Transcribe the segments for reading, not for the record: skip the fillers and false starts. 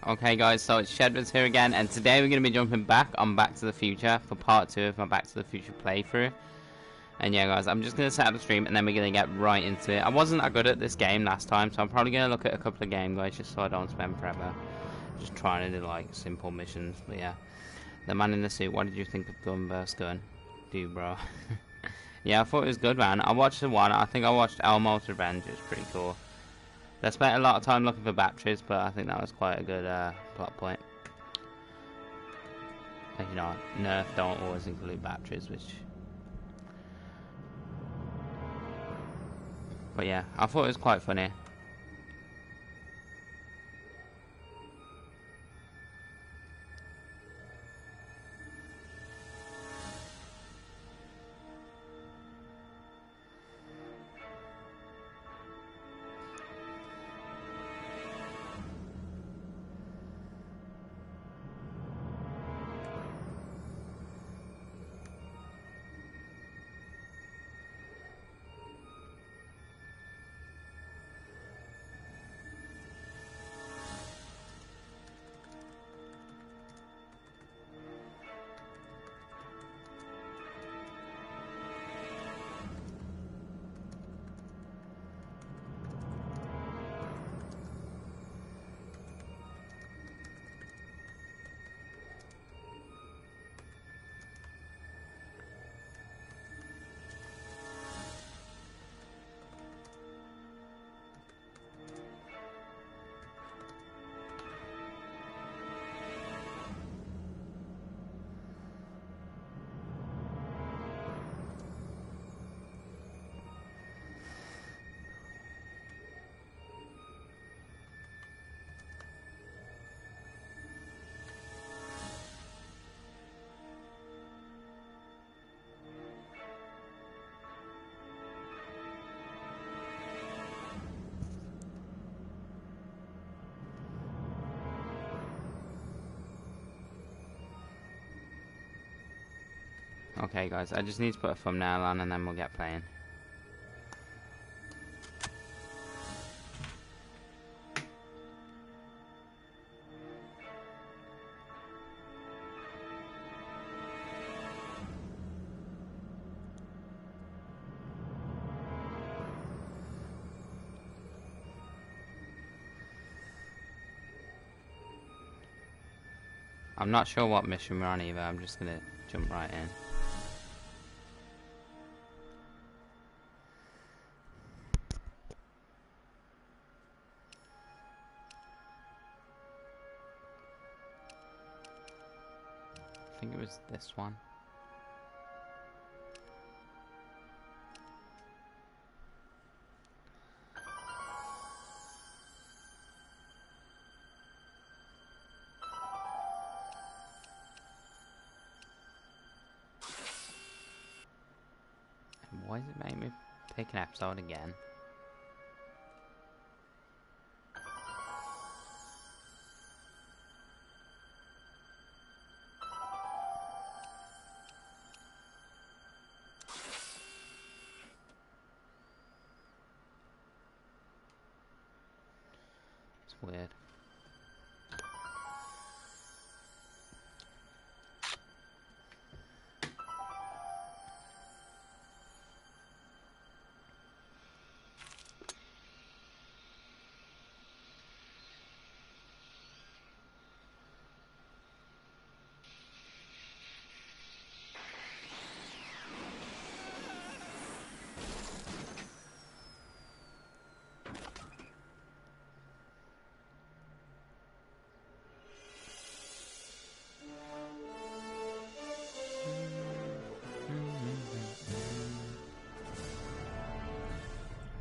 Okay guys, so it's Sheddie here again, and today we're going to be jumping back on Back to the Future for part 2 of my Back to the Future playthrough. And yeah guys, I'm just going to set up the stream and then we're going to get right into it. I wasn't that good at this game last time, so I'm probably going to look at a couple of game guys just so I don't spend forever just trying to do like simple missions. But yeah, the man in the suit, what did you think of Gun vs Gun? Dude bro. Yeah, I thought it was good, man. I watched the one, I think I watched Elmo's Revenge, it's pretty cool. They spent a lot of time looking for batteries, but I think that was quite a good plot point. Like, you know, Nerf don't always include batteries, which... But yeah, I thought it was quite funny. Okay guys, I just need to put a thumbnail on and then we'll get playing. I'm not sure what mission we're on either, I'm just gonna jump right in. I think it was this one. Why does it make me pick an episode again? It's weird.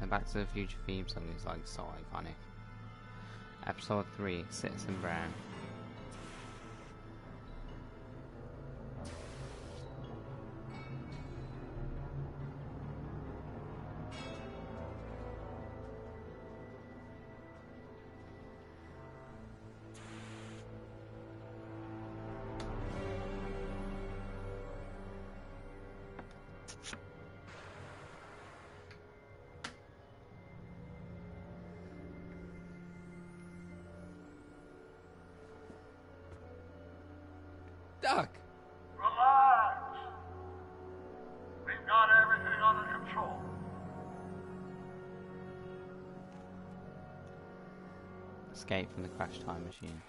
The Back to the Future theme song is like so iconic. Episode 3, Citizen Brown. stuck. Relax. We've got everything under control. Escape from the crash time machine.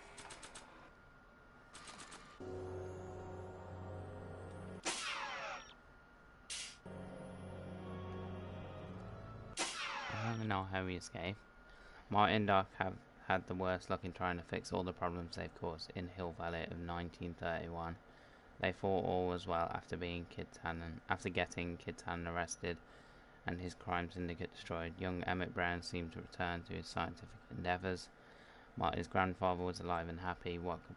I don't even know how we escape. Marty and Doc have had the worst luck in trying to fix all the problems they've caused in Hill Valley of 1931. They thought all was well after getting Kid Tannen arrested and his crime syndicate destroyed. Young Emmett Brown seemed to return to his scientific endeavors. Marty's grandfather was alive and happy. What could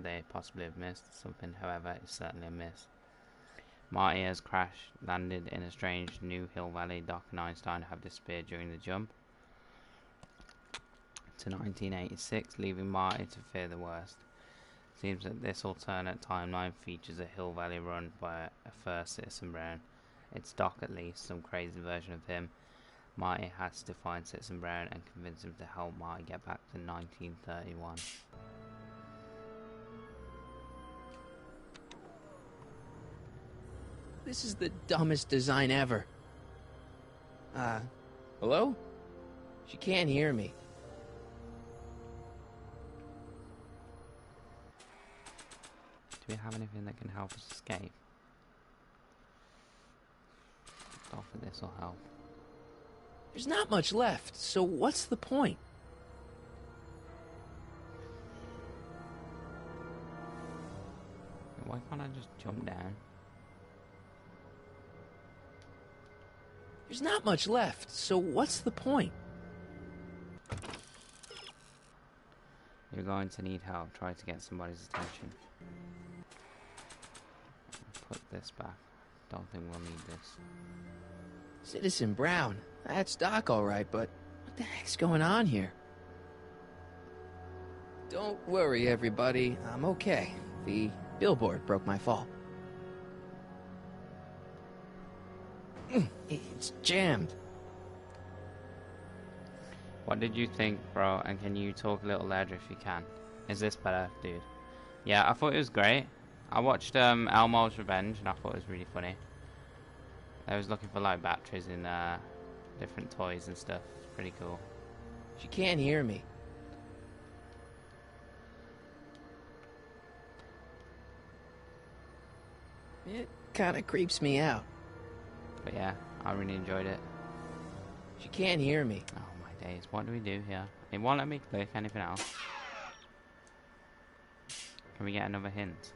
they possibly have missed? Something, however, is certainly amiss. Marty has landed in a strange new Hill Valley. Doc and Einstein have disappeared during the jump to 1986, leaving Marty to fear the worst. Seems that this alternate timeline features a Hill Valley run by a first Citizen Brown. It's Doc, at least, some crazy version of him. Marty has to find Citizen Brown and convince him to help Marty get back to 1931. This is the dumbest design ever. Hello? She can't hear me. Do we have anything that can help us escape? Don't think this will help. There's not much left, so what's the point? Why can't I just jump down? There's not much left, so what's the point? You're going to need help. Try to get somebody's attention. Put this back. Don't think we'll need this. Citizen Brown. That's Doc, all right, but what the heck's going on here? Don't worry, everybody. I'm okay. The billboard broke my fall. It's jammed. What did you think, bro? And can you talk a little louder if you can? Is this better, dude? Yeah, I thought it was great. I watched Elmo's Revenge and I thought it was really funny. I was looking for like batteries in different toys and stuff. It's pretty cool. She can't hear me. It kind of creeps me out. But yeah, I really enjoyed it. She can't hear me. Oh my days, what do we do here? It won't let me click anything else. Can we get another hint?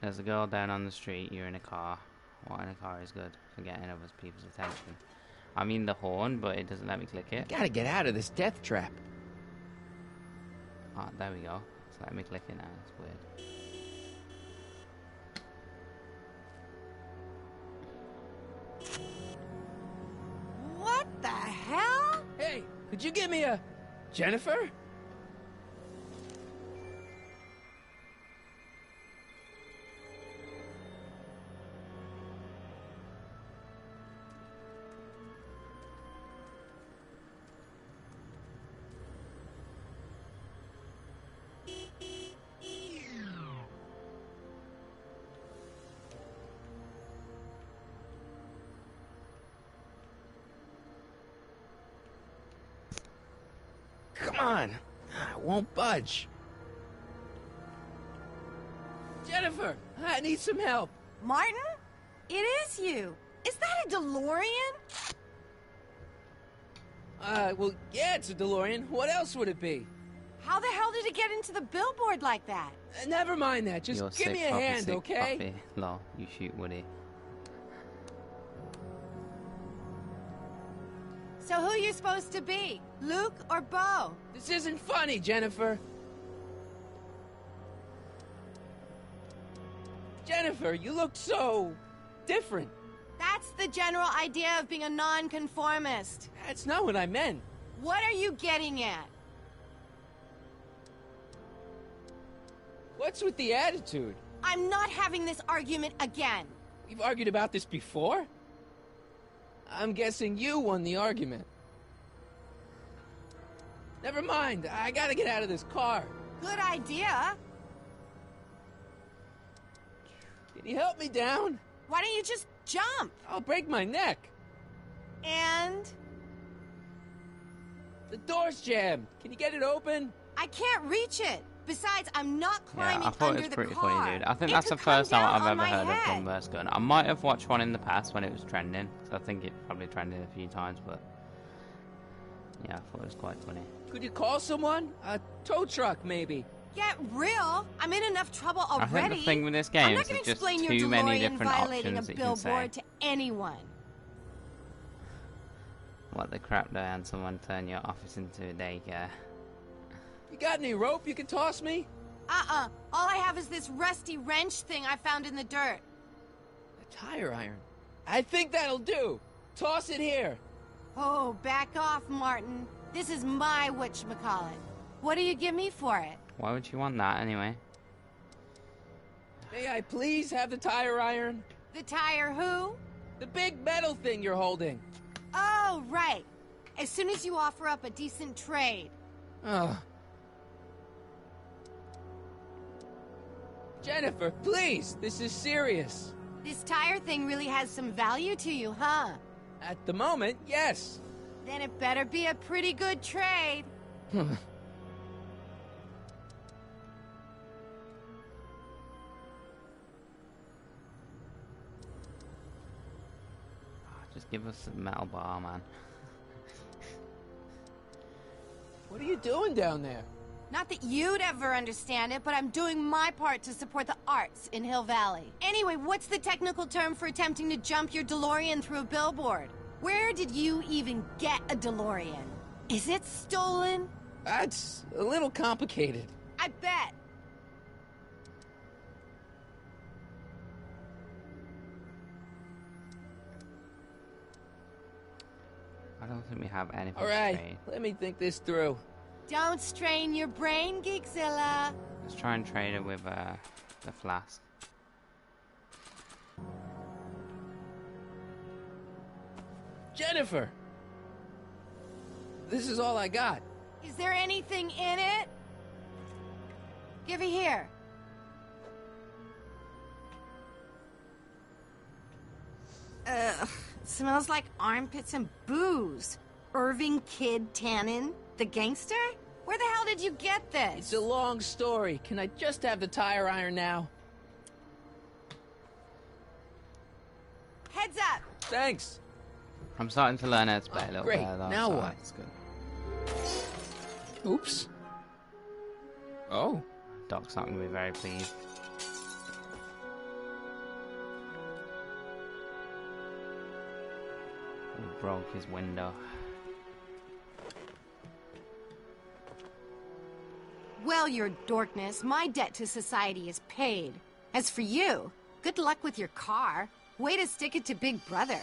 There's a girl down on the street, you're in a car. What in a car is good for getting other people's attention? I mean the horn, but it doesn't let me click it. Gotta get out of this death trap. Ah, there we go. It's letting me click it now, it's weird. What the hell? Hey, could you give me a... Jennifer? Come on. I won't budge. Jennifer, I need some help. Martin? It is you. Is that a DeLorean? Well, yeah, it's a DeLorean. What else would it be? How the hell did it get into the billboard like that? Never mind that. Just You're give sick me a puppy, hand, sick okay? Puppy. Lol, you shoot Woody. So who are you supposed to be? Luke or Bo? This isn't funny, Jennifer. Jennifer, you look so... different. That's the general idea of being a nonconformist. That's not what I meant. What are you getting at? What's with the attitude? I'm not having this argument again. We've argued about this before? I'm guessing you won the argument. Never mind. I gotta get out of this car. Good idea. Can you help me down? Why don't you just jump? I'll break my neck. And The door's jammed. Can you get it open? I can't reach it. Besides, I'm not climbing Yeah, I thought it under was the pretty car. funny, dude. I think It that's the could come first time down I've on ever my heard of head. gunburst gun. I might have watched one in the past when it was trending, so I think it probably trended a few times, but yeah, I thought it was quite funny. Could you call someone? A tow truck, maybe. Get real. I'm in enough trouble I already. think the thing with this I'm game not is going there's to just explain your too many DeLorean different violating a options that you can say. billboard to anyone. What the crap, Diane? Someone turn your office into a daycare. You got any rope you can toss me? All I have is this rusty wrench thing I found in the dirt. A tire iron. I think that'll do. Toss it here. Oh, back off, Martin. This is my whatchamacallit. What do you give me for it? Why would you want that anyway? May I please have the tire iron? The tire who? The big metal thing you're holding. Oh, right. As soon as you offer up a decent trade. Ugh. Jennifer, please, this is serious. This tire thing really has some value to you, huh? At the moment, yes. Then it better be a pretty good trade. Just give us a metal bar, man. What are you doing down there? Not that you'd ever understand it, but I'm doing my part to support the arts in Hill Valley. Anyway, what's the technical term for attempting to jump your DeLorean through a billboard? Where did you even get a DeLorean? Is it stolen? That's a little complicated. I bet. I don't think we have anything All right, to trade. let me think this through. Don't strain your brain, Geekzilla. Let's try and trade it with the flask. Jennifer! This is all I got. Is there anything in it? Give it here. Ugh, it smells like armpits and booze. Irving Kid Tannen, the gangster? Where the hell did you get It's this? a long story. Can I just have the tire iron now? Heads up! Thanks. I'm starting to learn how to play a little great. better though, Now so what? It's good. Oops. Oh. Doc's not going to be very pleased. He broke his window. Well, your dorkness, my debt to society is paid. As for you, good luck with your car. Way to stick it to Big Brother.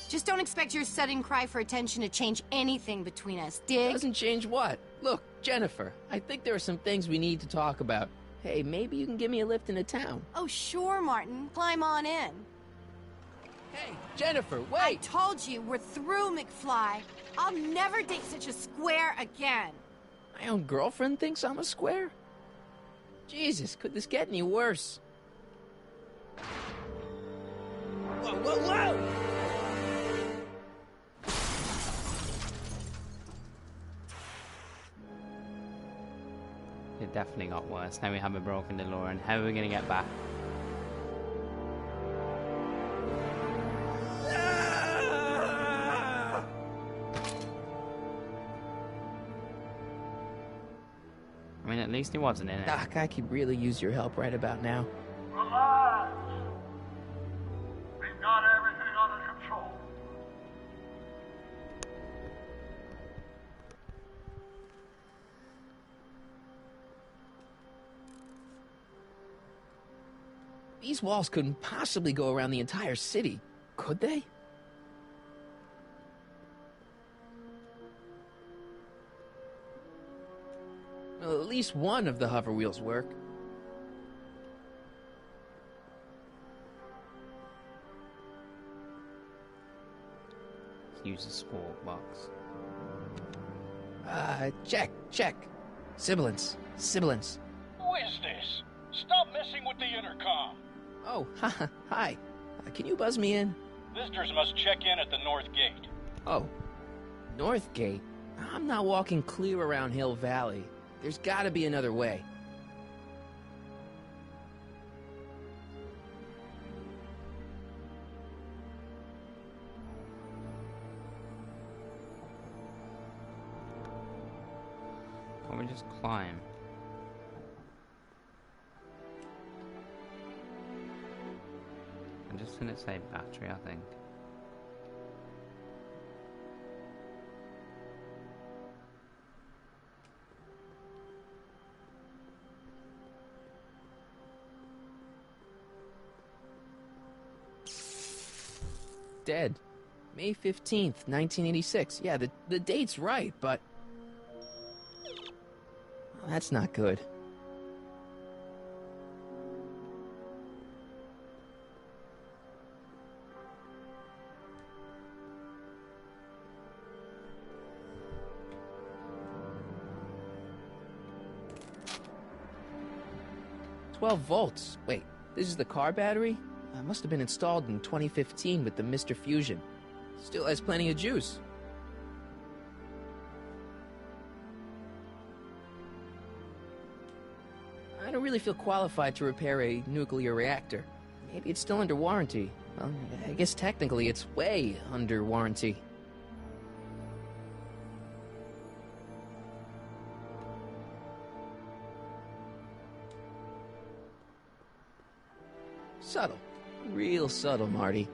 Just don't expect your sudden cry for attention to change anything between us, dig? Doesn't change what? Look, Jennifer, I think there are some things we need to talk about. Hey, maybe you can give me a lift into town. Oh, sure, Martin. Climb on in. Hey, Jennifer, I wait! told you, we're through, McFly. I'll never date such a square again. My own girlfriend thinks I'm a square? Jesus, could this get any worse? Whoa, whoa, whoa! It definitely got worse. Now we have a broken DeLorean. How are we going to get back? I mean, at least he wasn't in it. Doc, I could really use your help right about now. Relax. We've got everything under control. These walls couldn't possibly go around the entire city, could they? Well, at least one of the hover wheels work. Let's use the sport box. Check. Sibilance. Who is this? Stop messing with the intercom. Oh, hi. Can you buzz me in? Visitors must check in at the north gate. Oh, North Gate? I'm not walking clear around Hill Valley. There's gotta be another way. Can't we just climb? I'm just gonna say battery, I think. Dead. May 15th, 1986. Yeah, the date's right, but... Oh, that's not good. "12 volts. Wait, this is the car battery? Must have been installed in 2015 with the Mr. Fusion. Still has plenty of juice." I don't really feel qualified to repair a nuclear reactor. Maybe it's still under warranty. Well, I guess technically it's way under warranty. Subtle. Real subtle, Marty.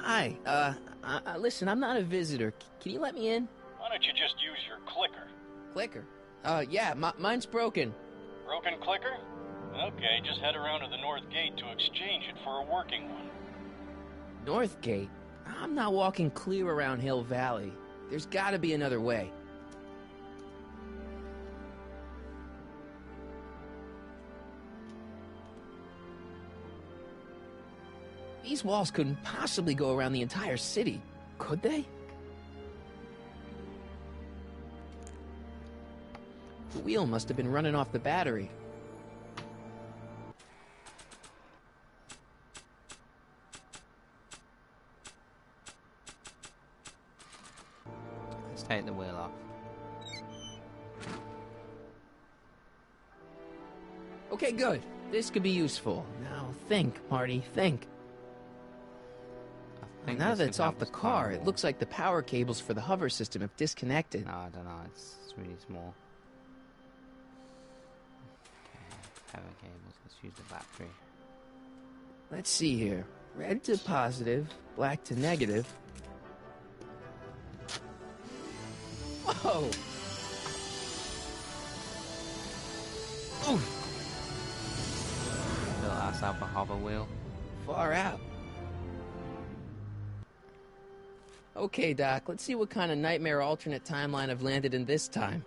Hi, listen, I'm not a visitor. Can you let me in? Why don't you just use your clicker? Clicker? Yeah, mine's broken. Broken clicker? Okay, just head around to the north gate to exchange it for a working one. North Gate? I'm not walking clear around Hill Valley. There's gotta be another way. These walls couldn't possibly go around the entire city, could they? The wheel must have been running off the battery. Let's take the wheel off. Okay, good. This could be useful. Now think, Marty, think. I think Now this that could it's off help the us car, climb it more. looks like the power cables for the hover system have disconnected. No, I don't know. It's really small. Okay, power cables. Let's use the battery. Let's see here. Red to positive, black to negative. Whoa! Oof! Built ourselves a hover wheel. Far out. Okay, Doc, let's see what kind of nightmare alternate timeline I've landed in this time.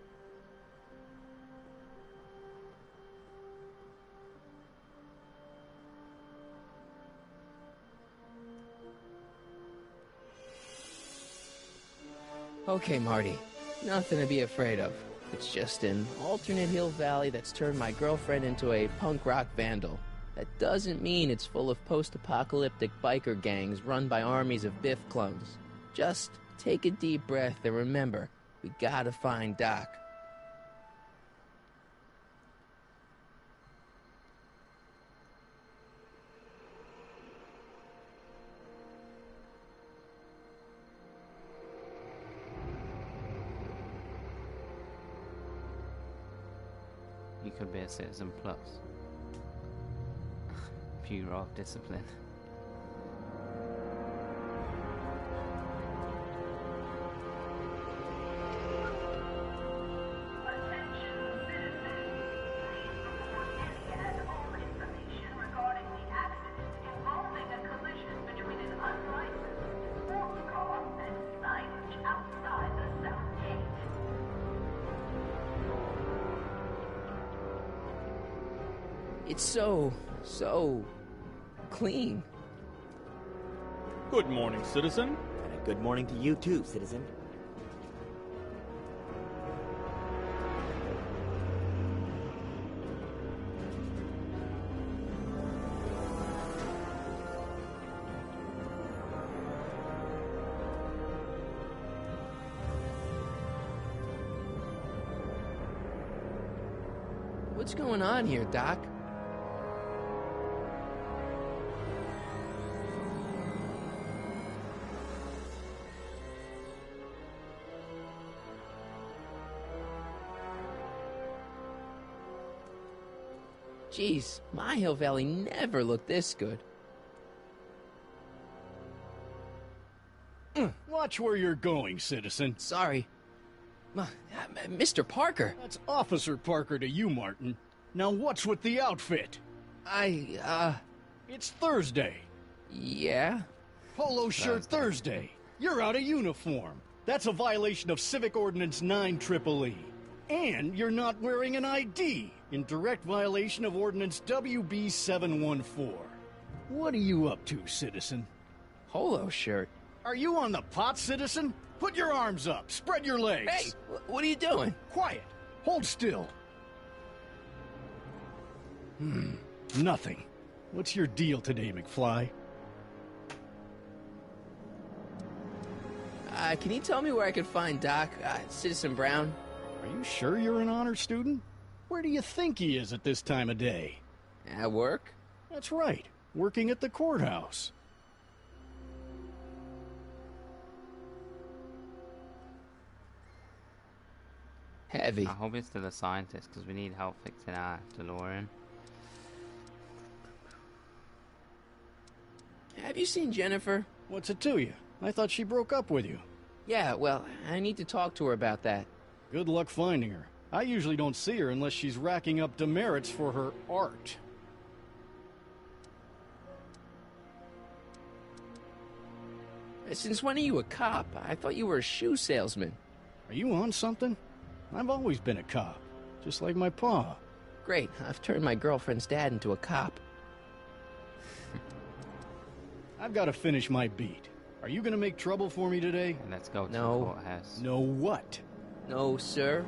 Okay, Marty. Nothing to be afraid of. It's just an alternate Hill Valley that's turned my girlfriend into a punk rock vandal. That doesn't mean it's full of post-apocalyptic biker gangs run by armies of Biff clones. Just take a deep breath and remember, we gotta find Doc. You could be a citizen plus. Bureau of Discipline. It's so clean. Good morning, citizen. And a good morning to you too, citizen. What's going on here, Doc? Jeez, my Hill Valley never looked this good. Watch where you're going, citizen. Sorry. Mr. Parker. That's Officer Parker to you, Martin. Now what's with the outfit? It's Thursday. Yeah? Polo shirt Thursday. You're out of uniform. That's a violation of Civic Ordinance 9EEE. And you're not wearing an ID, in direct violation of Ordinance WB 714. What are you up to, citizen? Polo shirt. Are you on the pot, citizen? Put your arms up. Spread your legs. Hey, what are you doing? Quiet. Hold still. Nothing. What's your deal today, McFly? Can you tell me where I could find Doc, Citizen Brown? Are you sure you're an honor student? Where do you think he is at this time of day? At work? That's right. Working at the courthouse. Heavy. I hope it's to the scientist, because we need help fixing our DeLorean. Have you seen Jennifer? What's it to you? I thought she broke up with you. Yeah, well, I need to talk to her about that. Good luck finding her. I usually don't see her unless she's racking up demerits for her art. Since when are you a cop? I thought you were a shoe salesman. Are you on something? I've always been a cop, just like my pa. Great, I've turned my girlfriend's dad into a cop. I've got to finish my beat. Are you gonna make trouble for me today? And let's go to No. the courthouse. No what? No, sir.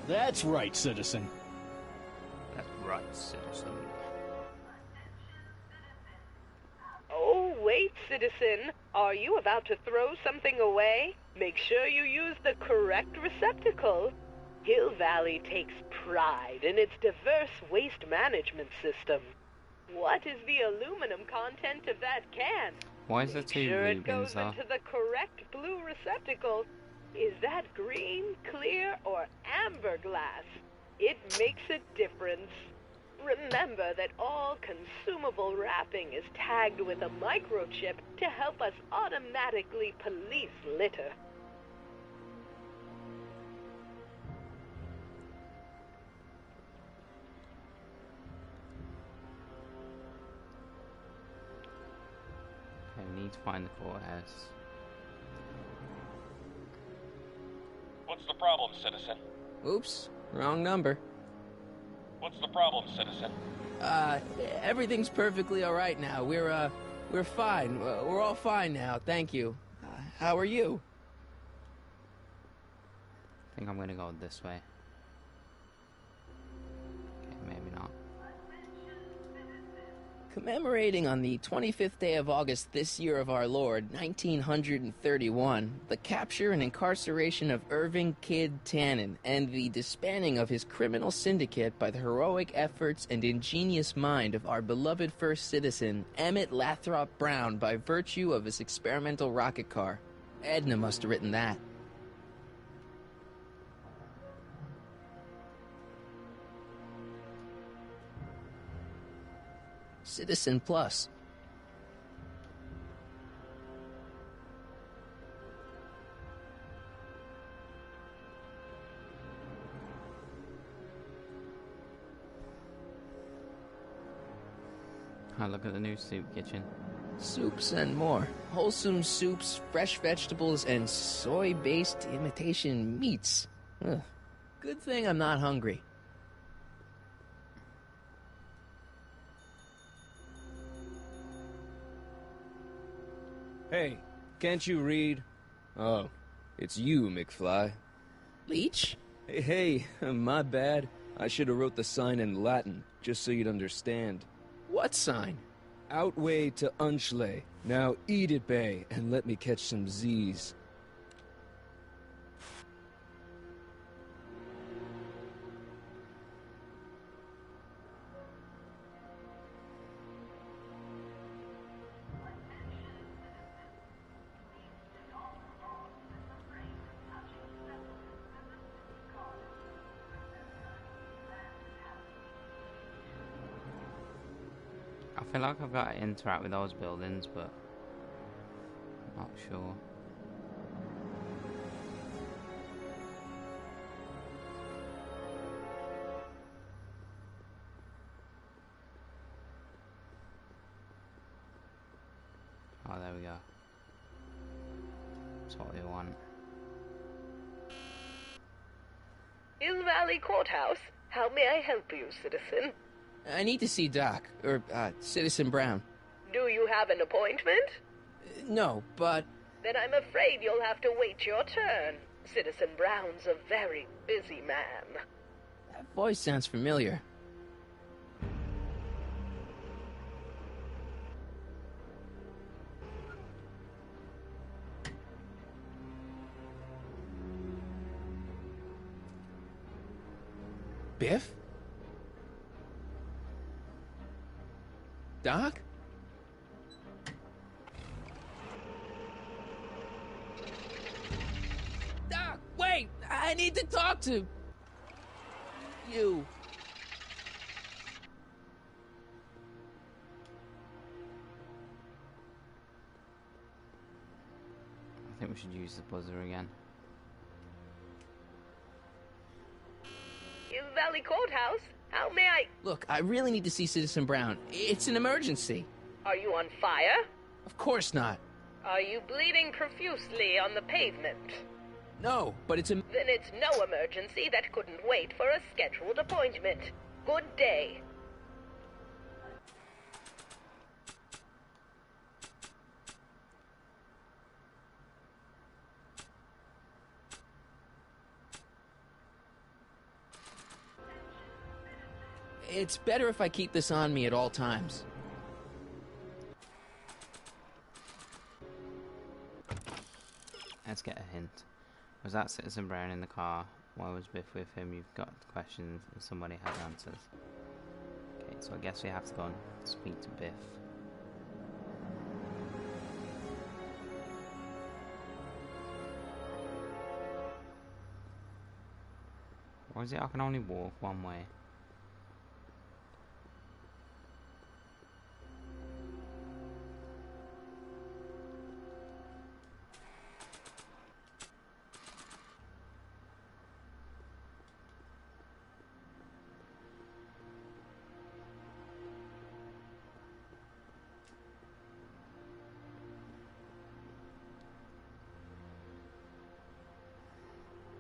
That's right, citizen. That's right, citizen. Oh, wait, citizen. Are you about to throw something away? Make sure you use the correct receptacle. Hill Valley takes pride in its diverse waste management system. What is the aluminum content of that can? Why is there Make two sure it Rubens goes though? into the correct blue receptacle. Is that green, clear, or amber glass? It makes a difference. Remember that all consumable wrapping is tagged with a microchip to help us automatically police litter. Okay, we need to find the courthouse. What's the problem, citizen? Oops, wrong number. What's the problem, citizen? Everything's perfectly all right now. We're fine. We're all fine now, thank you. How are you? I think I'm gonna go this way. Okay, maybe not. Commemorating on the 25th day of August this year of our Lord, 1931, the capture and incarceration of Irving Kid Tannen and the disbanding of his criminal syndicate by the heroic efforts and ingenious mind of our beloved first citizen, Emmett Lathrop Brown, by virtue of his experimental rocket car. Edna must have written that. Citizen Plus. Oh, look at the new soup kitchen. Soups and more. Wholesome soups, fresh vegetables, and soy-based imitation meats. Ugh. Good thing I'm not hungry. Hey, can't you read? Oh, it's you, McFly. Leech? Hey, my bad. I should have wrote the sign in Latin, just so you'd understand. What sign? Outway to Unchley. Now eat it, Bay, and let me catch some Z's. I feel like I've got to interact with those buildings, but I'm not sure. Oh, there we go. That's what we want. Hill Valley Courthouse. How may I help you, citizen? I need to see Doc, or, Citizen Brown. Do you have an appointment? No, but... Then I'm afraid you'll have to wait your turn. Citizen Brown's a very busy man. That voice sounds familiar. Biff? Doc? Doc, wait! I need to talk to you. I think we should use the buzzer again. Hill Valley Courthouse? How may I... Look, I really need to see Citizen Brown. It's an emergency. Are you on fire? Of course not. Are you bleeding profusely on the pavement? No, but it's a... Then it's no emergency that couldn't wait for a scheduled appointment. Good day. It's better if I keep this on me at all times. Let's get a hint. Was that Citizen Brown in the car? Why was Biff with him? You've got questions and somebody has answers. Okay, so I guess we have to go and speak to Biff. Or is it I can only walk one way?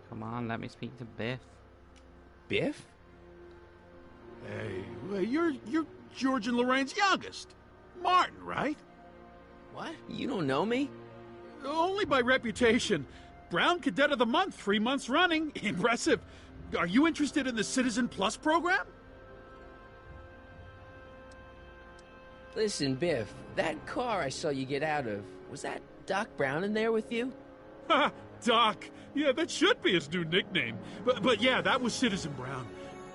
Come on, let me speak to Biff. Biff? Hey, well, you're George and Lorraine's youngest. Martin, right? What? You don't know me? Only by reputation. Brown Cadet of the Month, 3 months running. Impressive. Are you interested in the Citizen Plus program? Listen, Biff, that car I saw you get out of, was that Doc Brown in there with you? Ha! Doc. Yeah, that should be his new nickname. But yeah, that was Citizen Brown.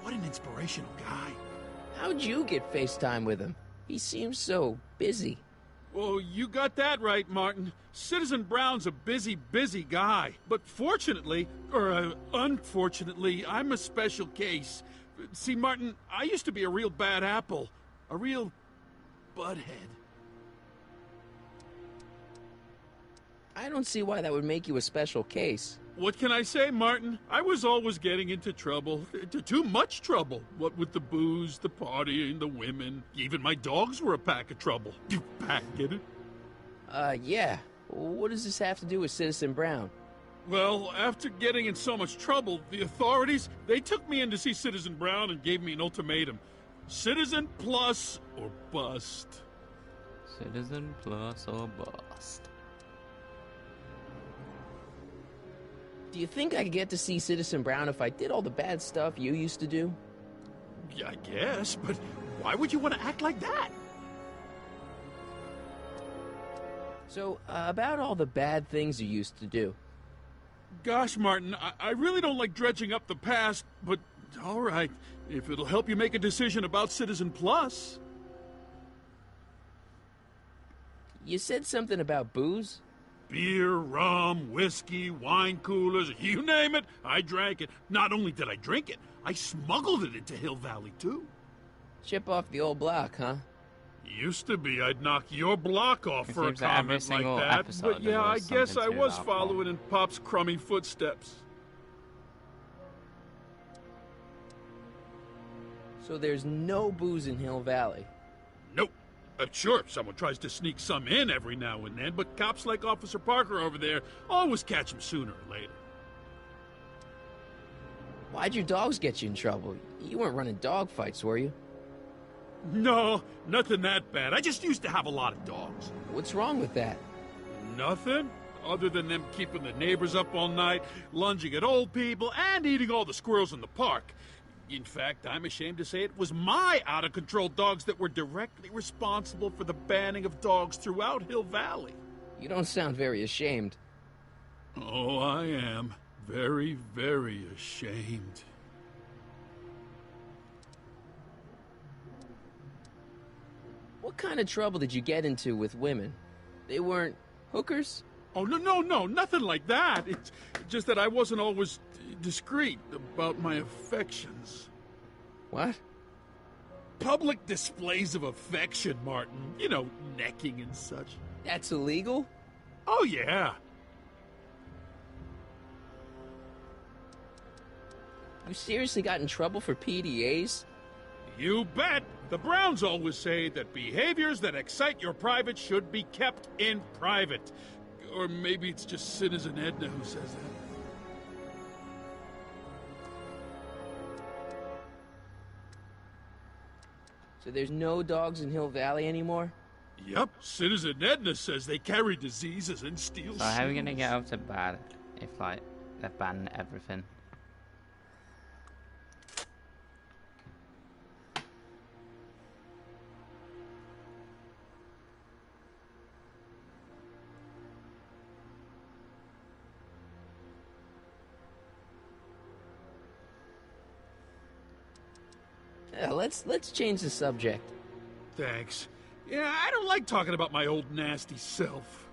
What an inspirational guy. How'd you get FaceTime with him? He seems so busy. Oh, you got that right, Martin. Citizen Brown's a busy, busy guy. But fortunately, or unfortunately, I'm a special case. See, Martin, I used to be a real bad apple. A real butthead. I don't see why that would make you a special case. What can I say, Martin? I was always getting into trouble. Too much trouble. What with the booze, the partying, the women. Even my dogs were a pack of trouble. You pack, get it? Yeah. What does this have to do with Citizen Brown? Well, after getting in so much trouble, the authorities, they took me in to see Citizen Brown and gave me an ultimatum. Citizen Plus or bust. Citizen Plus or bust. Do you think I could get to see Citizen Brown if I did all the bad stuff you used to do? Yeah, I guess, but why would you want to act like that? So, about all the bad things you used to do. Gosh, Martin, I really don't like dredging up the past, but all right, if it'll help you make a decision about Citizen Plus. You said something about booze? Beer, rum, whiskey, wine coolers, you name it, I drank it. Not only did I drink it, I smuggled it into Hill Valley, too. Chip off the old block, huh? Used to be I'd knock your block off It for a seems that every comment like single that, episode but yeah, I there's guess I something to was alcohol. following in Pop's crummy footsteps. So there's no booze in Hill Valley. Nope. Sure, someone tries to sneak some in every now and then, but cops like Officer Parker over there always catch him sooner or later. Why'd your dogs get you in trouble? You weren't running dog fights, were you? No, nothing that bad. I just used to have a lot of dogs. What's wrong with that? Nothing? Other than them keeping the neighbors up all night, lunging at old people, and eating all the squirrels in the park. In fact, I'm ashamed to say it was my out-of-control dogs that were directly responsible for the banning of dogs throughout Hill Valley. You don't sound very ashamed. Oh, I am. Very, very ashamed. What kind of trouble did you get into with women? They weren't hookers? Oh, no, nothing like that. It's just that I wasn't always discreet about my affections. What? Public displays of affection, Martin. You know, necking and such. That's illegal? Oh, yeah. You seriously got in trouble for PDAs? You bet. The Browns always say that behaviors that excite your private should be kept in private. Or maybe it's just Citizen Edna who says that. So there's no dogs in Hill Valley anymore? Yep, Citizen Edna says they carry diseases and steal So how are we gonna shoes. get out of bad if like they're banning everything? Yeah, let's change the subject. Thanks. Yeah, I don't like talking about my old nasty self.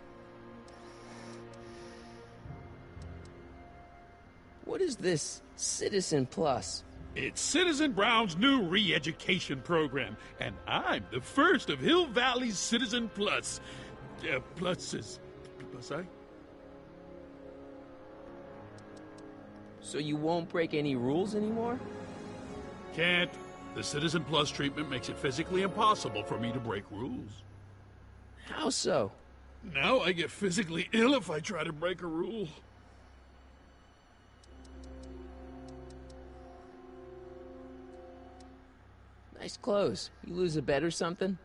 What is this Citizen Plus? It's Citizen Brown's new re-education program, and I'm the first of Hill Valley's Citizen Plus. Plus is... Plus I? So you won't break any rules anymore? Can't. The Citizen Plus treatment makes it physically impossible for me to break rules. How so? Now I get physically ill if I try to break a rule. Nice clothes. You lose a bet or something?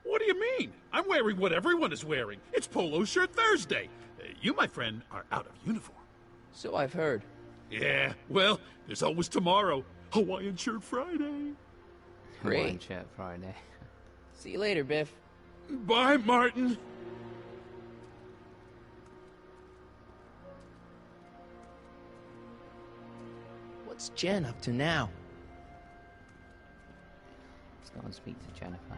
What do you mean? I'm wearing what everyone is wearing. It's Polo Shirt Thursday. You, my friend, are out of uniform. So I've heard. Yeah, well, there's always tomorrow. Hawaiian Shirt Friday. Great. One Shirt Friday. See you later, Biff. Bye, Martin. What's Jen up to now? Let's go and speak to Jennifer.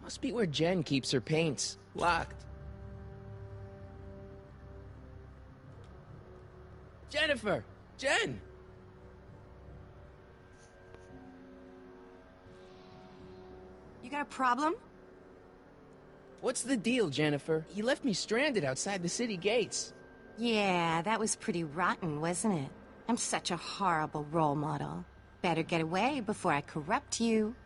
Must be where Jen keeps her paints. Locked. Jennifer! Jen! You got a problem? What's the deal, Jennifer? You left me stranded outside the city gates. Yeah, that was pretty rotten, wasn't it? I'm such a horrible role model. Better get away before I corrupt you.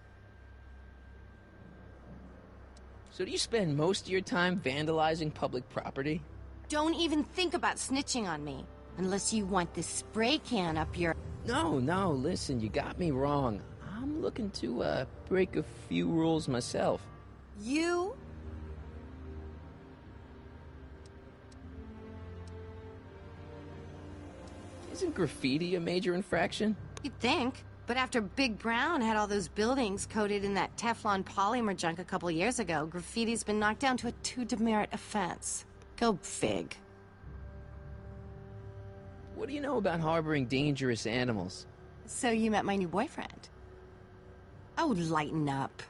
So do you spend most of your time vandalizing public property? Don't even think about snitching on me. Unless you want this spray can up your... No, listen, you got me wrong. I'm looking to, break a few rules myself. You? Isn't graffiti a major infraction? You'd think. But after Big Brown had all those buildings coated in that Teflon polymer junk a couple years ago, graffiti's been knocked down to a 2 demerit offense. Go fig. What do you know about harboring dangerous animals? So you met my new boyfriend. Oh, lighten up.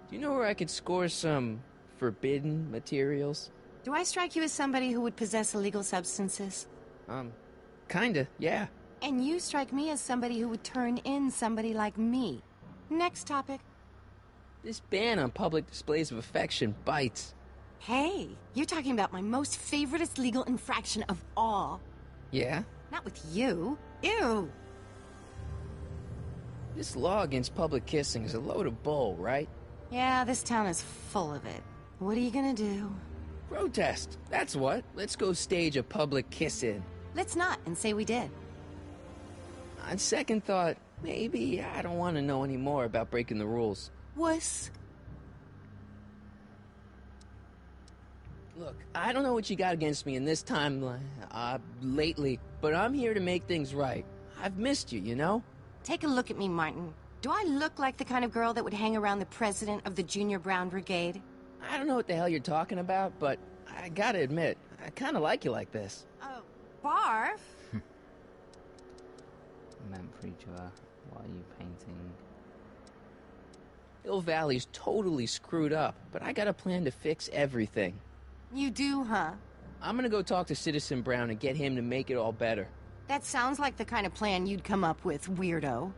Do you know where I could score some forbidden materials? Do I strike you as somebody who would possess illegal substances? Kinda, yeah. And you strike me as somebody who would turn in somebody like me. Next topic. This ban on public displays of affection bites. Hey, you're talking about my most favoriteest legal infraction of all. Yeah? Not with you. Ew. This law against public kissing is a load of bull, right? Yeah, this town is full of it. What are you gonna do? Protest, that's what. Let's go stage a public kiss-in. Let's not, and say we did. On second thought, maybe I don't want to know any more about breaking the rules. Wuss. Look, I don't know what you got against me in this time, lately, but I'm here to make things right. I've missed you, you know? Take a look at me, Martin. Do I look like the kind of girl that would hang around the president of the Junior Brown Brigade? I don't know what the hell you're talking about, but I gotta admit, I kinda like you like this. Oh, barf? Meant for each other. What are you painting? Hill Valley's totally screwed up, but I got a plan to fix everything. You do, huh? I'm gonna go talk to Citizen Brown and get him to make it all better. That sounds like the kind of plan you'd come up with, weirdo.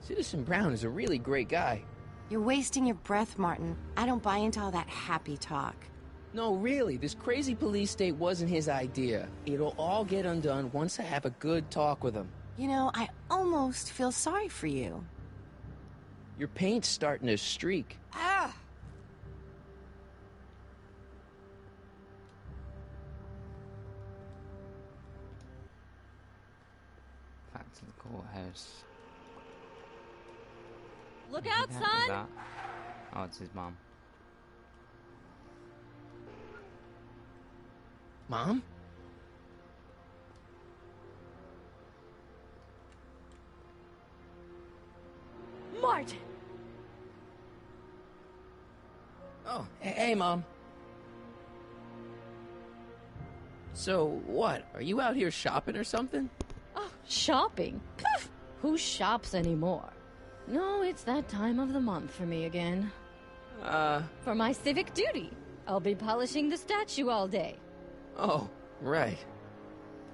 Citizen Brown is a really great guy. You're wasting your breath, Martin. I don't buy into all that happy talk. No, really, this crazy police state wasn't his idea. It'll all get undone once I have a good talk with him. You know, I almost feel sorry for you. Your paint's starting to streak. Ah! Back to the courthouse. Look Who out, the heck is son! that? Oh, it's his mom. Mom? Martin! Oh, hey, Mom. So, what? Are you out here shopping or something? Oh, shopping? Pff, who shops anymore? No, it's that time of the month for me again. For my civic duty. I'll be polishing the statue all day. Oh, right.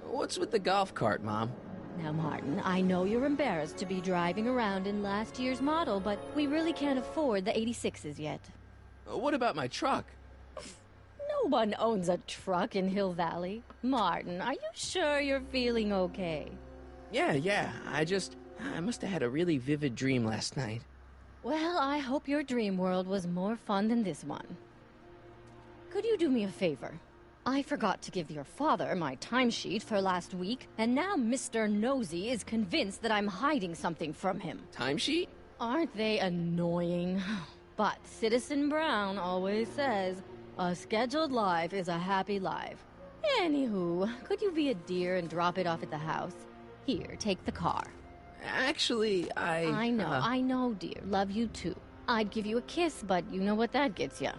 What's with the golf cart, Mom? Now, Martin, I know you're embarrassed to be driving around in last year's model, but we really can't afford the 86s yet. What about my truck? No one owns a truck in Hill Valley. Martin, are you sure you're feeling okay? Yeah. I must have had a really vivid dream last night. Well, I hope your dream world was more fun than this one. Could you do me a favor? I forgot to give your father my timesheet for last week, and now Mr. Nosy is convinced that I'm hiding something from him. Timesheet? Aren't they annoying? But Citizen Brown always says, a scheduled life is a happy life. Anywho, could you be a dear and drop it off at the house? Here, take the car. Actually, I know, dear. Love you too. I'd give you a kiss, but you know what that gets ya.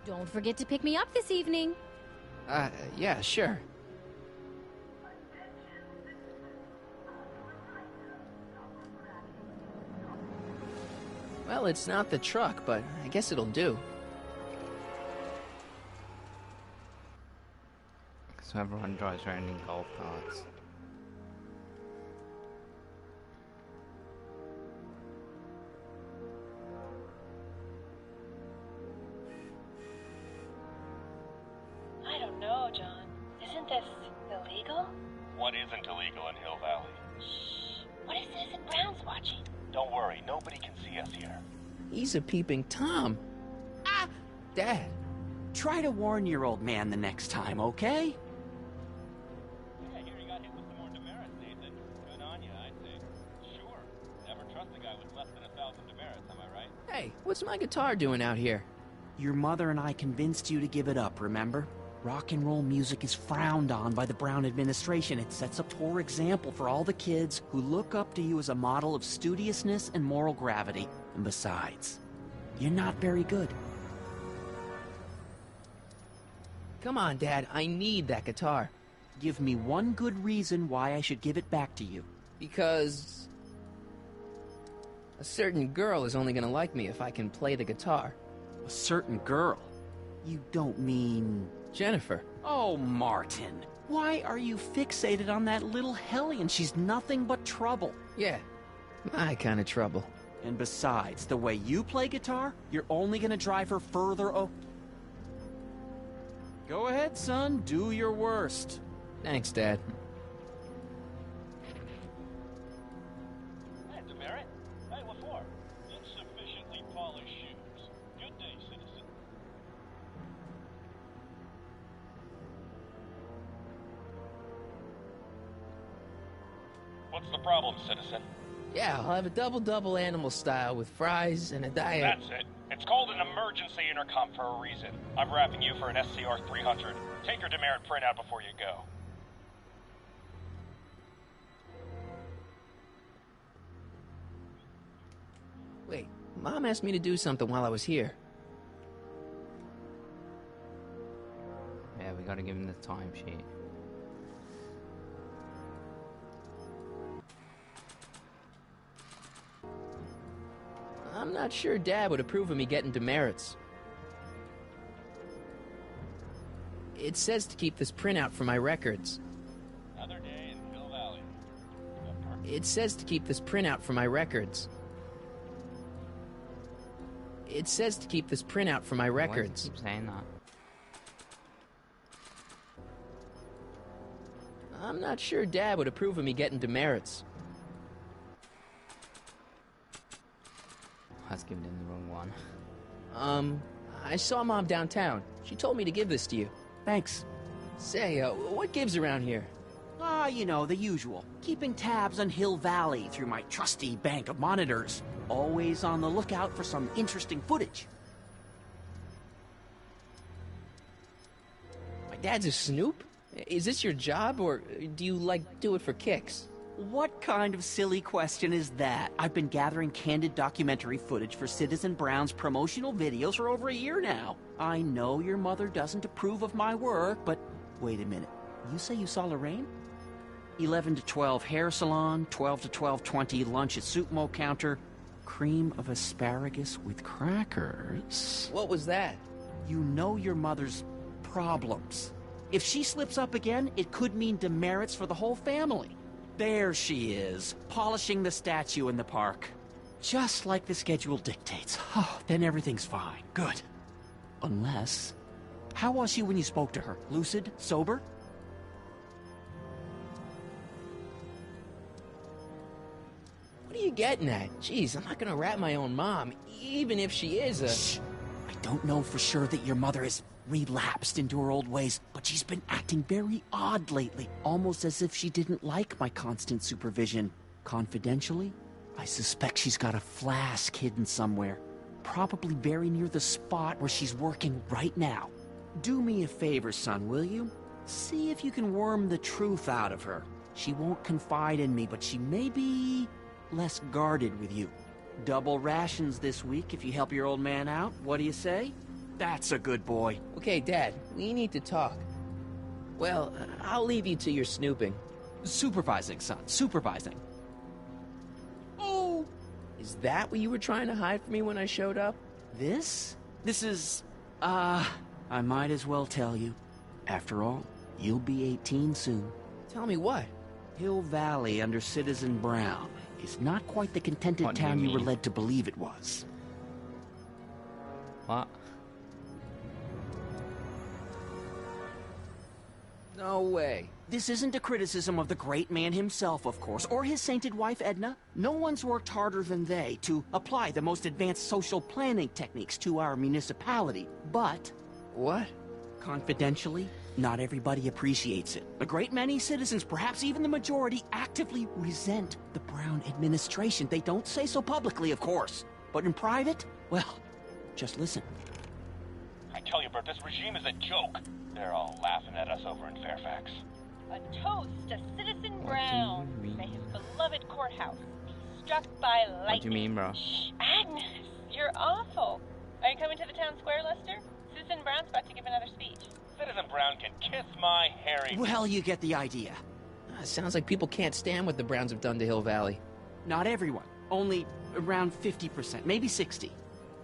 Don't forget to pick me up this evening. Yeah, sure. Well, it's not the truck, but I guess it'll do. So everyone drives around in golf carts. I don't know, John. Isn't this illegal? What isn't illegal in Hill Valley? What if Citizen Brown's watching? Don't worry, nobody can see us here. He's a peeping Tom. Ah! Dad. Try to warn your old man the next time, okay? Yeah, here you got hit with some more demerits, Nathan. Good on you, I'd say. Sure. Never trust a guy with less than 1,000 demerits, am I right? Hey, what's my guitar doing out here? Your mother and I convinced you to give it up, remember? Rock and roll music is frowned on by the Brown administration. It sets a poor example for all the kids who look up to you as a model of studiousness and moral gravity. And besides, you're not very good. Come on, Dad, I need that guitar. Give me one good reason why I should give it back to you. Because a certain girl is only gonna like me if I can play the guitar. A certain girl? You don't mean... Jennifer. Oh, Martin. Why are you fixated on that little hellion? She's nothing but trouble. Yeah, my kind of trouble. And besides, the way you play guitar, you're only gonna drive her further Go ahead, son. Do your worst. Thanks, Dad. Hey, demerit. Hey, what for? Insufficiently polished shoes. Good day, citizen. What's the problem, citizen? Yeah, I'll have a double-double animal style with fries and a diet. That's it. It's called an emergency intercom for a reason. I'm wrapping you for an SCR 300. Take your demerit printout before you go. Wait, Mom asked me to do something while I was here. Yeah, we gotta give him the timesheet. I'm not sure Dad would approve of me getting demerits. It says to keep this printout for my records. Another day in Hill Valley. It says to keep this printout for my records. It says to keep this printout for my records. Why does it keep saying that? I'm not sure Dad would approve of me getting demerits. I was giving him the wrong one. I saw Mom downtown. She told me to give this to you. Thanks. Say, what gives around here? Ah, you know, the usual. Keeping tabs on Hill Valley through my trusty bank of monitors. Always on the lookout for some interesting footage. My dad's a snoop? Is this your job, or do you, do it for kicks? What kind of silly question is that? I've been gathering candid documentary footage for Citizen Brown's promotional videos for over a year now. I know your mother doesn't approve of my work, but wait a minute. You say you saw Lorraine? 11 to 12 hair salon, 12 to 12:20 lunch at soup mo counter, cream of asparagus with crackers. What was that? You know your mother's problems. If she slips up again, it could mean demerits for the whole family. There she is, polishing the statue in the park. Just like the schedule dictates. Oh, then everything's fine. Good. Unless... How was she when you spoke to her? Lucid? Sober? What are you getting at? Jeez, I'm not gonna rat my own mom, even if she is a... Shh! I don't know for sure that your mother has relapsed into her old ways, but she's been acting very odd lately, almost as if she didn't like my constant supervision. Confidentially, I suspect she's got a flask hidden somewhere, probably very near the spot where she's working right now. Do me a favor, son, will you? See if you can worm the truth out of her. She won't confide in me, but she may be less guarded with you. Double rations this week if you help your old man out. What do you say? That's a good boy. Okay, Dad, we need to talk. Well, I'll leave you to your snooping. Supervising, son. Supervising. Oh! Is that what you were trying to hide from me when I showed up? This? This is... I might as well tell you. After all, you'll be 18 soon. Tell me what? Hill Valley under Citizen Brown is not quite the contented town you were led to believe it was. What? No way. This isn't a criticism of the great man himself, of course, or his sainted wife, Edna. No one's worked harder than they to apply the most advanced social planning techniques to our municipality, but... What? Confidentially, not everybody appreciates it. A great many citizens, perhaps even the majority, actively resent the Brown administration. They don't say so publicly, of course. But in private, well, just listen. I tell you, Bert, this regime is a joke. They're all laughing at us over in Fairfax. A toast to Citizen Brown. May his beloved courthouse be struck by lightning. What do you mean, bro? Shh, Agnes, you're awful. Are you coming to the town square, Lester? Citizen Brown's about to give another speech. Citizen Brown can kiss my hairy... Well, you get the idea. Sounds like people can't stand what the Browns have done to Hill Valley. Not everyone. Only around 50%, maybe 60.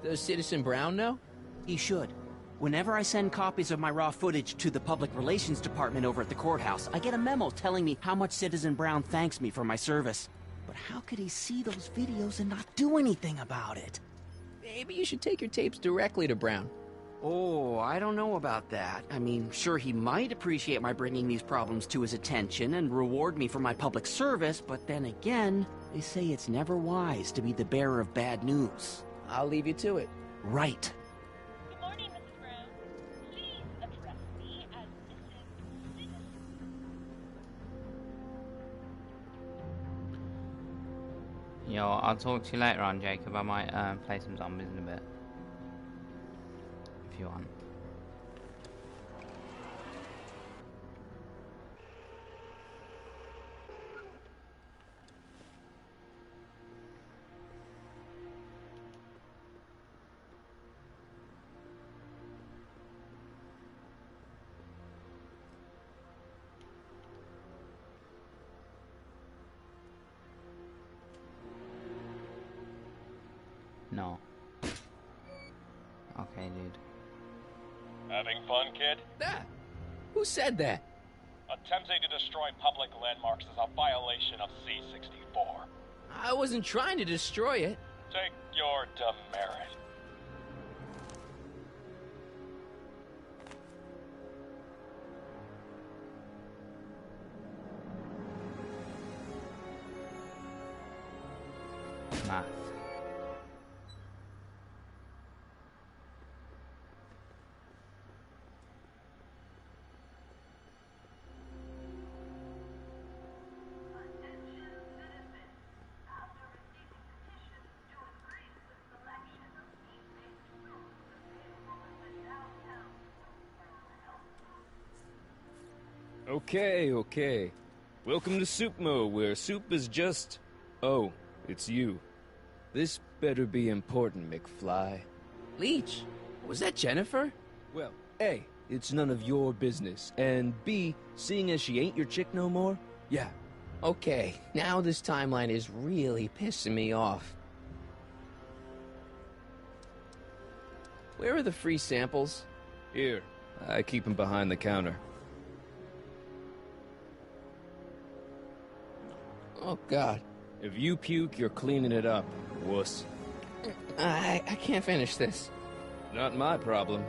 Does Citizen Brown know? He should. Whenever I send copies of my raw footage to the Public Relations Department over at the courthouse, I get a memo telling me how much Citizen Brown thanks me for my service. But how could he see those videos and not do anything about it? Maybe you should take your tapes directly to Brown. Oh, I don't know about that. I mean, sure, he might appreciate my bringing these problems to his attention and reward me for my public service, but then again, they say it's never wise to be the bearer of bad news. I'll leave you to it. Right. Good morning, Mrs. Brown. Please address me as Mrs. Citizen. Yo, I'll talk to you later on, Jacob. I might play some zombies in a bit. If you want. No. Okay, dude. Having fun, kid? Ah, who said that? Attempting to destroy public landmarks is a violation of C-64. I wasn't trying to destroy it. Take your demerit. Math. Okay. Welcome to Soupmo, where soup is just... Oh, it's you. This better be important, McFly. Leech, was that Jennifer? Well, A, it's none of your business, and B, seeing as she ain't your chick no more, yeah. Okay, now this timeline is really pissing me off. Where are the free samples? Here, I keep them behind the counter. Oh, God. If you puke, you're cleaning it up, wuss. I can't finish this. Not my problem.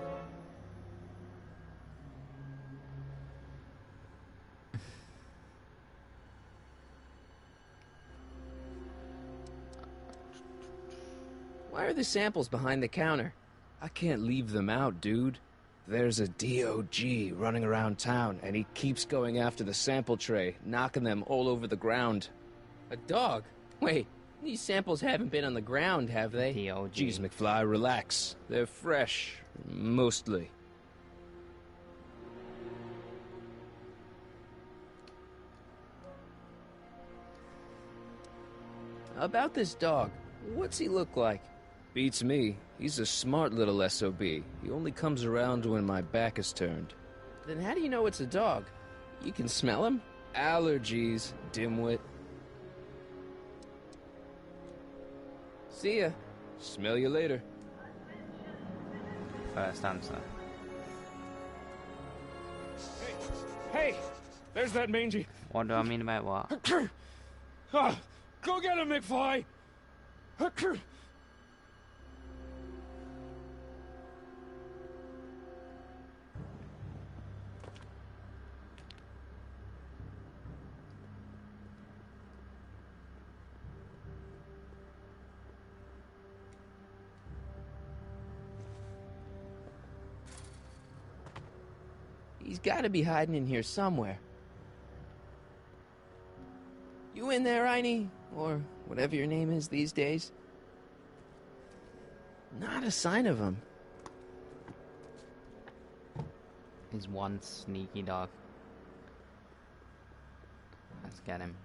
Why are the samples behind the counter? I can't leave them out, dude. There's a DOG running around town, and he keeps going after the sample tray, knocking them all over the ground. A dog? Wait, these samples haven't been on the ground, have they? DOG. Jeez, McFly, relax. They're fresh, mostly. About this dog, what's he look like? Beats me. He's a smart little SOB. He only comes around when my back is turned. Then how do you know it's a dog? You can smell him? Allergies, dimwit. See ya. Smell you later. First answer. Hey! There's that mangy. What do I mean about what? Go get him, McFly! He's gotta be hiding in here somewhere. You in there, Einie? Or whatever your name is these days? Not a sign of him. He's one sneaky dog. Let's get him.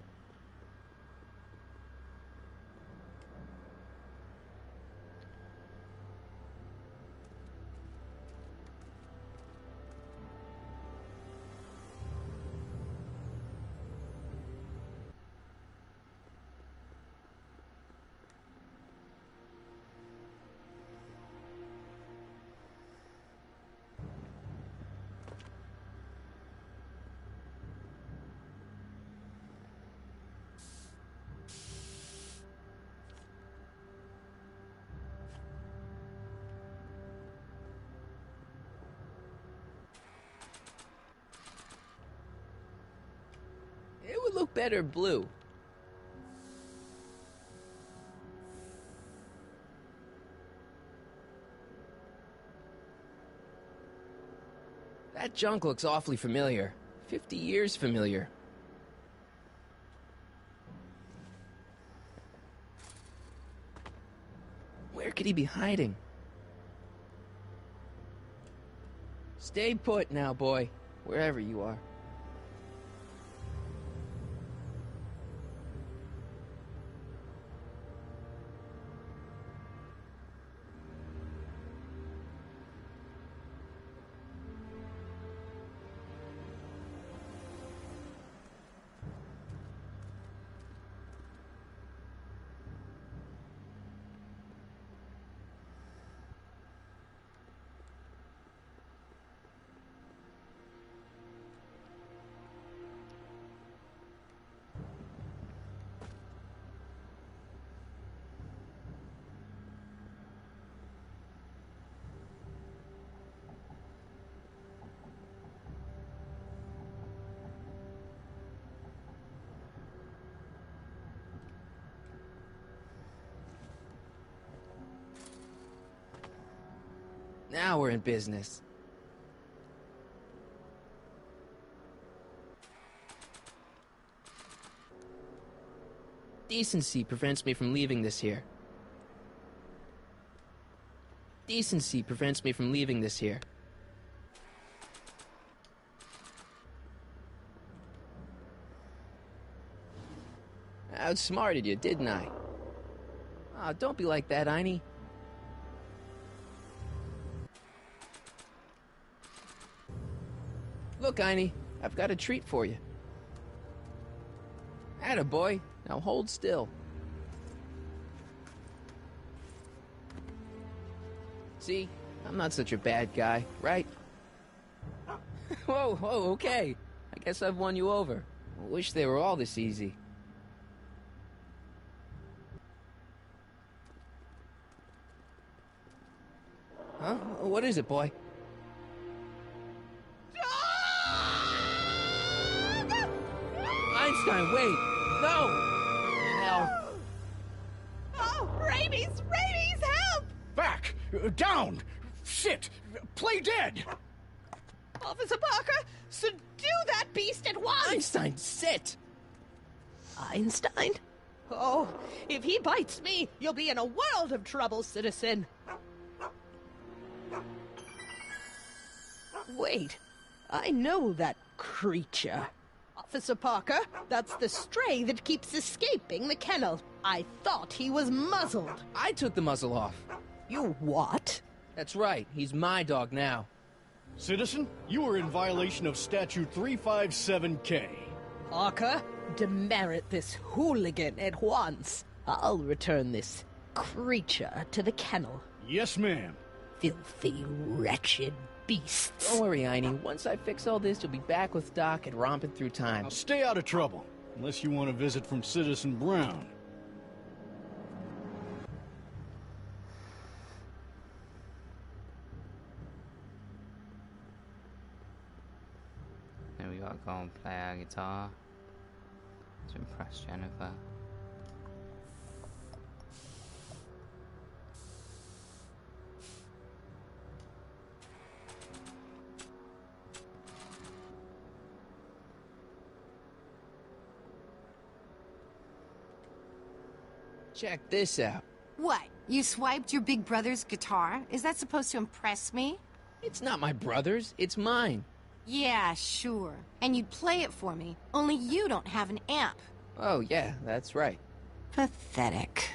It would look better blue. That junk looks awfully familiar. 50 years familiar. Where could he be hiding? Stay put now, boy. Wherever you are. Now we're in business. Decency prevents me from leaving this here. Decency prevents me from leaving this here. I outsmarted you, didn't I? Ah, don't be like that, Einie. Look, Einie, I've got a treat for you. Attaboy, now hold still. See, I'm not such a bad guy, right? Whoa, okay. I guess I've won you over. I wish they were all this easy. Huh? What is it, boy? Einstein, wait! No! Hell. Oh, rabies! Rabies, help! Back! Down! Shit! Play dead! Officer Parker, subdue that beast at once! Einstein, sit! Einstein? Oh, if he bites me, you'll be in a world of trouble, citizen. Wait, I know that creature. Officer Parker, that's the stray that keeps escaping the kennel. I thought he was muzzled. I took the muzzle off. You what? That's right, he's my dog now. Citizen, you are in violation of Statute 357K. Parker, demerit this hooligan at once. I'll return this creature to the kennel. Yes, ma'am. Filthy, wretched beasts. Don't worry, Einie. Once I fix all this, you'll be back with Doc and romping through time. Now stay out of trouble, unless you want a visit from Citizen Brown. Then we gotta go and play our guitar to impress Jennifer. Check this out. What? You swiped your big brother's guitar? Is that supposed to impress me? It's not my brother's, it's mine. Yeah, sure. And you'd play it for me, only you don't have an amp. Oh, yeah, that's right. Pathetic.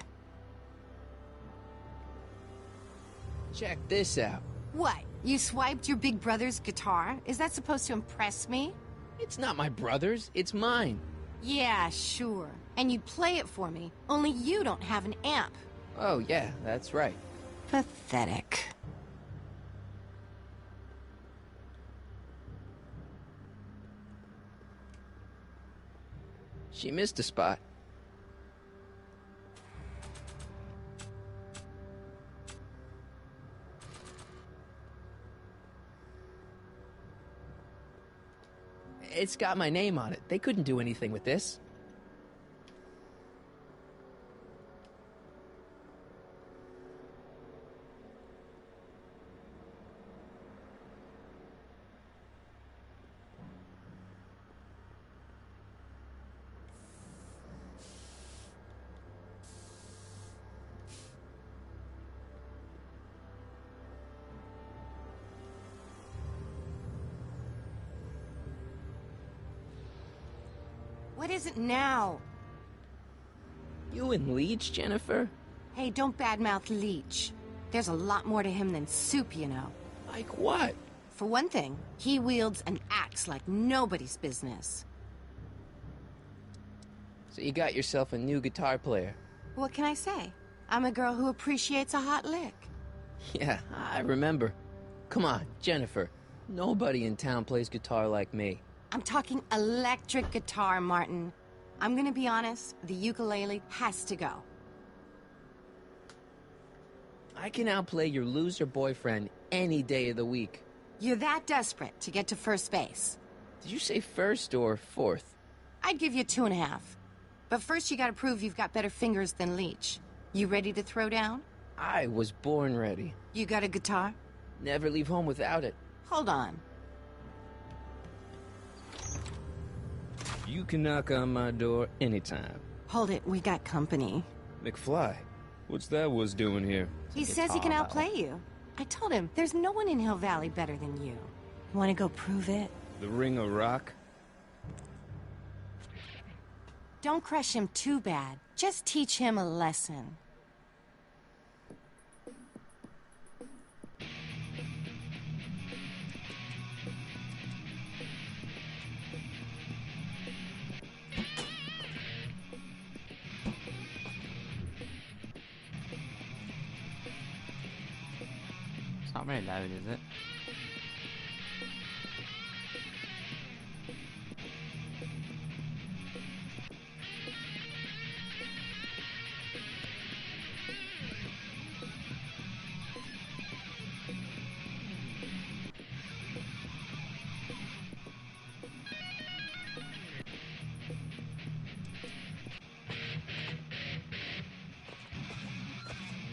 Check this out. What? You swiped your big brother's guitar? Is that supposed to impress me? It's not my brother's, it's mine. Yeah, sure. And you'd play it for me, only you don't have an amp. Oh, yeah, that's right. Pathetic. She missed a spot. It's got my name on it. They couldn't do anything with this. What is it now? You and Leech, Jennifer? Hey, don't badmouth Leech. There's a lot more to him than soup, you know. Like what? For one thing, he wields an axe like nobody's business. So you got yourself a new guitar player. What can I say? I'm a girl who appreciates a hot lick. Yeah, I remember. Come on, Jennifer. Nobody in town plays guitar like me. I'm talking electric guitar, Martin. I'm gonna be honest, the ukulele has to go. I can outplay your loser boyfriend any day of the week. You're that desperate to get to first base. Did you say first or fourth? I'd give you 2.5. But first you gotta prove you've got better fingers than Leech. You ready to throw down? I was born ready. You got a guitar? Never leave home without it. Hold on. You can knock on my door anytime. Hold it, we got company. McFly, what's that was doing here? He says he can outplay you. I told him, there's no one in Hill Valley better than you. Want to go prove it? The Ring of Rock? Don't crush him too bad. Just teach him a lesson. It's not very loud, is it?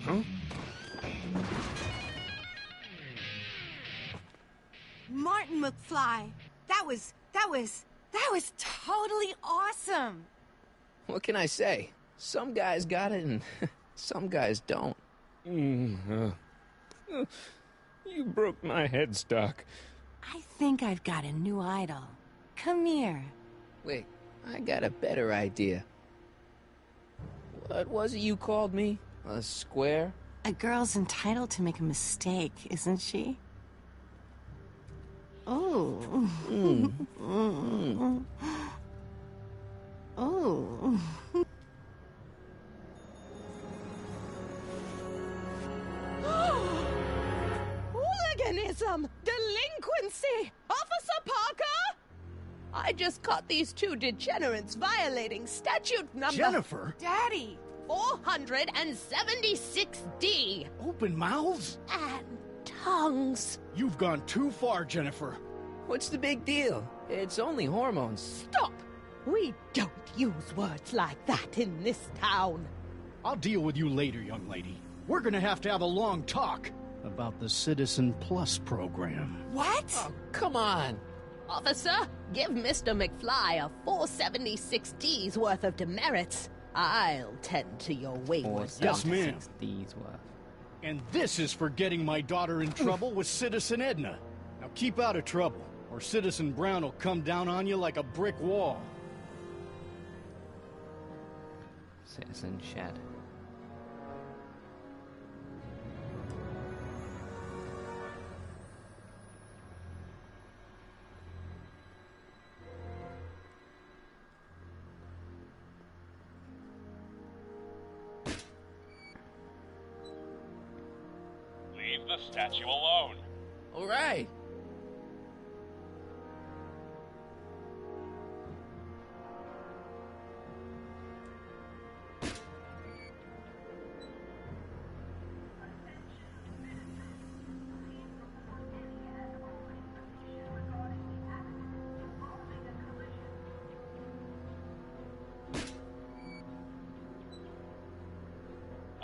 Huh? Martin McFly, that was totally awesome. What can I say? Some guys got it and some guys don't. You broke my headstock. I think I've got a new idol. Come here. Wait, I got a better idea. What was it you called me? A square? A girl's entitled to make a mistake, isn't she? Oh. Oh. Hooliganism! Delinquency! Officer Parker! I just caught these two degenerates violating statute number... Jennifer! Daddy! 476D! Open mouths? And tongues. You've gone too far, Jennifer. What's the big deal? It's only hormones. Stop! We don't use words like that in this town. I'll deal with you later, young lady. We're gonna have to have a long talk about the Citizen Plus program. What? Oh, come on. Officer, give Mr. McFly a 476D's worth of demerits. I'll tend to your wayward Yes, daughter. ma'am. D's worth. And this is for getting my daughter in trouble with Citizen Edna. Now keep out of trouble, or Citizen Brown will come down on you like a brick wall. Citizen Shed. Leave the statue alone. All right.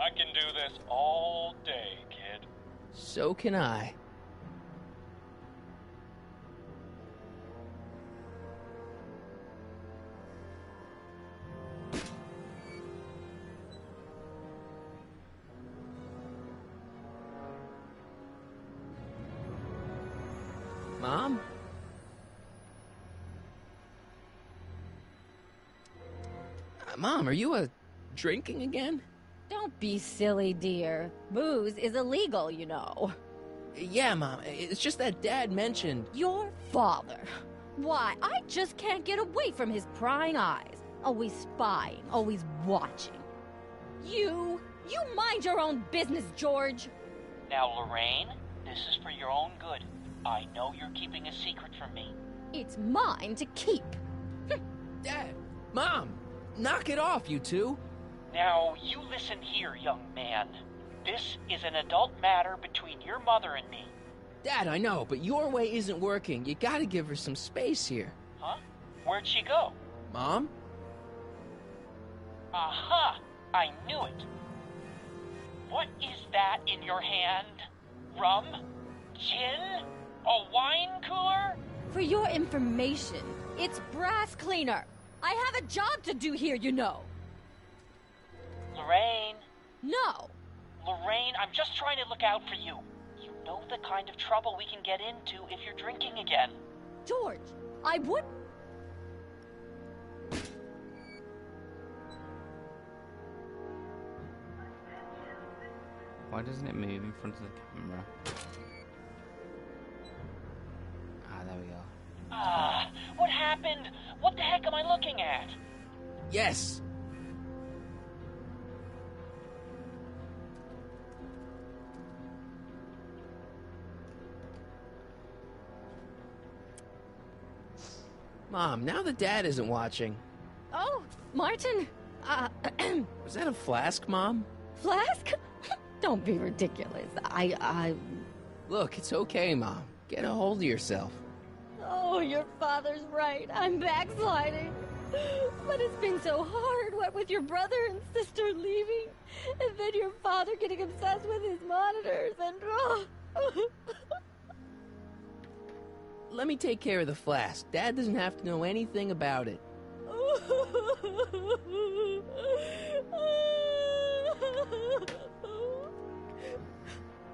I can do this all day, kid. So can I. Mom? Mom, are you drinking again? Don't be silly, dear. Booze is illegal, you know. Yeah, Mom. It's just that Dad mentioned... Your father. Why, I just can't get away from his prying eyes. Always spying, always watching. You mind your own business, George. Now, Lorraine, this is for your own good. I know you're keeping a secret from me. It's mine to keep. Dad! Mom! Knock it off, you two! Now, you listen here, young man. This is an adult matter between your mother and me. Dad, I know, but your way isn't working. You gotta give her some space here. Huh? Where'd she go? Mom? Aha! I knew it. What is that in your hand? Rum? Gin? A wine cooler? For your information, it's brass cleaner. I have a job to do here, you know. Lorraine. No. Lorraine, I'm just trying to look out for you. You know the kind of trouble we can get into if you're drinking again. George, I would... Why doesn't it move in front of the camera? Ah, there we go. Ah, what happened? What the heck am I looking at? Yes! Mom, now that Dad isn't watching. Oh, Martin. Was that a flask, Mom? Flask? Don't be ridiculous. Look, it's okay, Mom. Get a hold of yourself. Oh, your father's right. I'm backsliding. But it's been so hard, what with your brother and sister leaving, and then your father getting obsessed with his monitors, and... Let me take care of the flask. Dad doesn't have to know anything about it.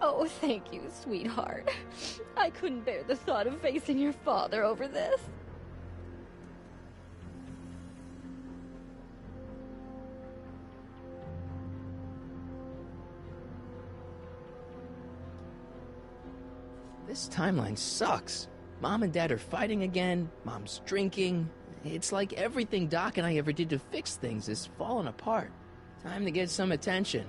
Oh, thank you, sweetheart. I couldn't bear the thought of facing your father over this. This timeline sucks. Mom and Dad are fighting again. Mom's drinking. It's like everything Doc and I ever did to fix things is falling apart. Time to get some attention.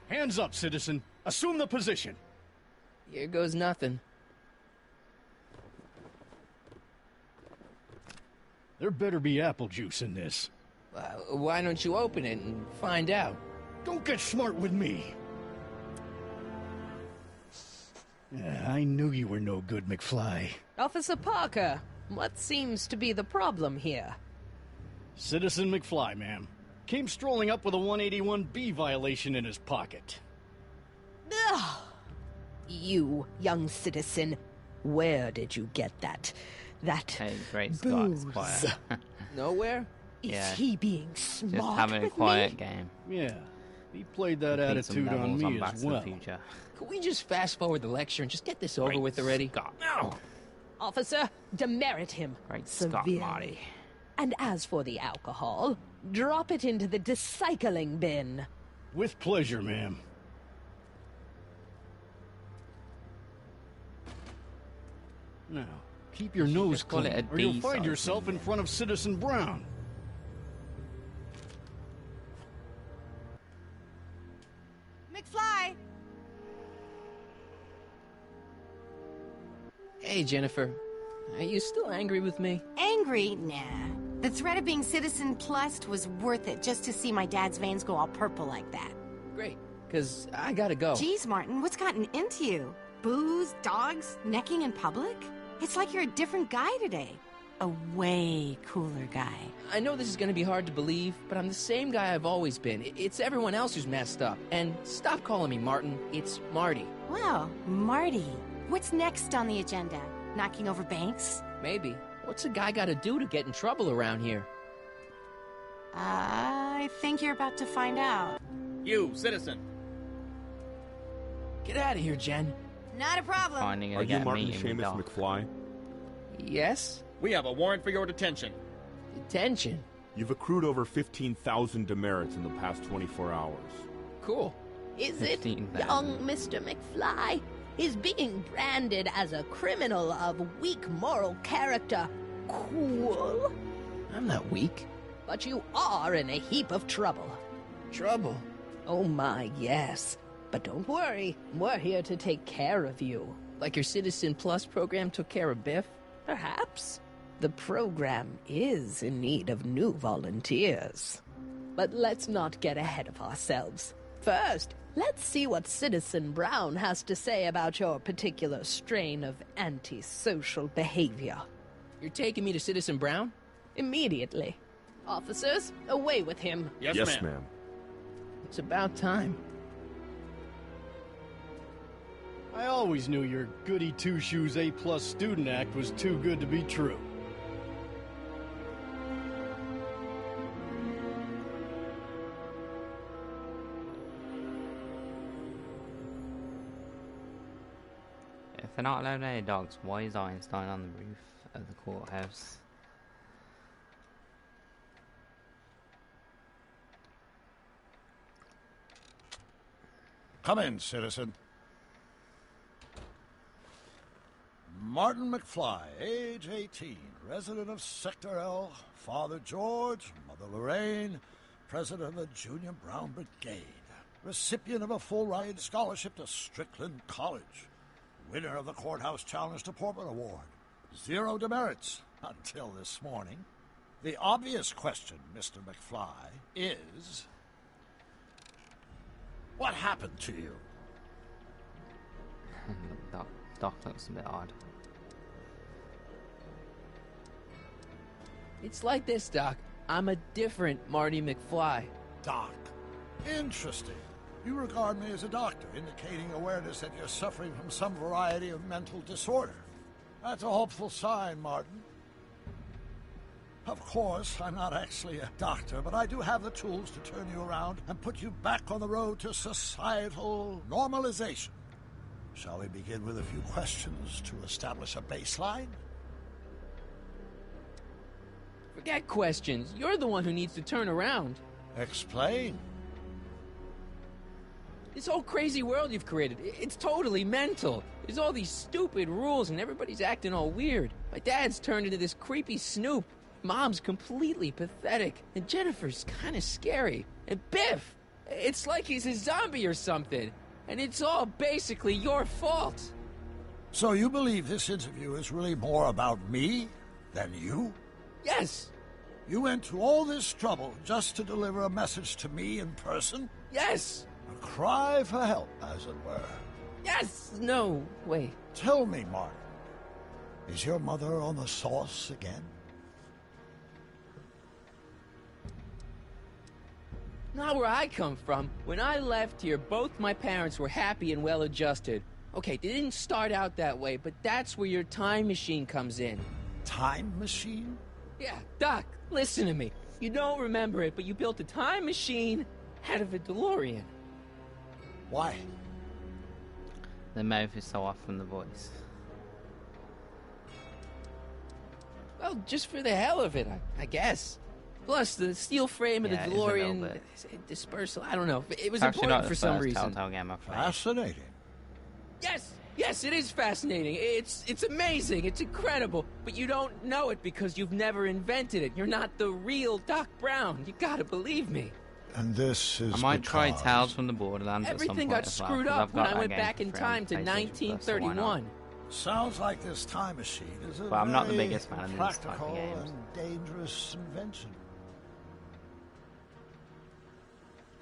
Hands up, citizen. Assume the position. Here goes nothing. There better be apple juice in this. Why don't you open it and find out? Don't get smart with me. I knew you were no good, McFly. Officer Parker, What seems to be the problem here? Citizen McFly, ma'am. Came strolling up with a 181B violation in his pocket. Ugh. You, young citizen, where did you get that Hey, great Scott, it's booze? quiet. Nowhere? Is Yeah. he being smart Just having a with quiet me? game. Yeah, he played that Repeat some attitude on levels me Back as to the well. Future. Could we just fast forward the lecture and just get this over Great with already? Scott. No! Officer, demerit him Great Scott, severely. Marty. And as for the alcohol, drop it into the recycling bin. With pleasure, ma'am. Now, keep your nose just call it clean, a or you'll D find size, yourself in front of Citizen Brown. McFly! Hey, Jennifer. Are you still angry with me? Angry? Nah. The threat of being Citizen Plus was worth it just to see my dad's veins go all purple like that. Great, because I gotta go. Geez, Martin, what's gotten into you? Booze, dogs, necking in public? It's like you're a different guy today. A way cooler guy. I know this is gonna be hard to believe, but I'm the same guy I've always been. It's everyone else who's messed up. And stop calling me Martin. It's Marty. Well, Marty, what's next on the agenda? Knocking over banks? Maybe. What's a guy gotta do to get in trouble around here? I think you're about to find out. You, citizen. Get out of here, Jen. Not a problem. Finding Are you get Martin me in the Seamus dark. McFly? Yes? We have a warrant for your detention. Detention? You've accrued over 15,000 demerits in the past 24 hours. Cool. Is it 15,000. young Mr. McFly? Is being branded as a criminal of weak moral character cool? I'm not weak. But you are in a heap of trouble. Trouble? Oh my, yes. But don't worry, we're here to take care of you. Like your Citizen Plus program took care of Biff? Perhaps. The program is in need of new volunteers. But let's not get ahead of ourselves. First, let's see what Citizen Brown has to say about your particular strain of antisocial behavior. You're taking me to Citizen Brown? Immediately. Officers, away with him. Yes, ma'am. It's about time. I always knew your goody two-shoes A-plus student act was too good to be true. If they're not allowed any dogs, why is Einstein on the roof of the courthouse? Come in, citizen. Martin McFly, age 18, resident of Sector L, Father George, Mother Lorraine, president of the Junior Brown Brigade, recipient of a full-ride scholarship to Strickland College, winner of the Courthouse Challenge to Portman Award, 0 demerits until this morning. The obvious question, Mr. McFly, is... what happened to you? Doc looks a bit odd. It's like this, Doc. I'm a different Marty McFly. Doc. Interesting. You regard me as a doctor, indicating awareness that you're suffering from some variety of mental disorder. That's a hopeful sign, Martin. Of course, I'm not actually a doctor, but I do have the tools to turn you around and put you back on the road to societal normalization. Shall we begin with a few questions to establish a baseline? Forget questions. You're the one who needs to turn around. Explain. This whole crazy world you've created, it's totally mental. There's all these stupid rules and everybody's acting all weird. My dad's turned into this creepy snoop. Mom's completely pathetic. And Jennifer's kind of scary. And Biff, it's like he's a zombie or something. And it's all basically your fault. So you believe this interview is really more about me than you? Yes. You went to all this trouble just to deliver a message to me in person? Yes. A cry for help, as it were. Yes. No. Wait. Tell me, Martin. Is your mother on the sauce again? Not where I come from. When I left here, both my parents were happy and well-adjusted. Okay, they didn't start out that way, but that's where your time machine comes in. Time machine? Yeah, Doc, listen to me. You don't remember it, but you built a time machine out of a DeLorean. Why? The mouth is so off from the voice. Well, just for the hell of it, I guess. Plus, the steel frame of the DeLorean dispersal, I don't know. It was important for some reason. Fascinating. Yes, it is fascinating. It's amazing. It's incredible. But you don't know it because you've never invented it. You're not the real Doc Brown. You gotta believe me. And this is I might try Tales from the Borderlands Everything got screwed up when I went back in time to 1931. Sounds like this time machine is a But I'm not the biggest fan of these type of practical games. and dangerous invention.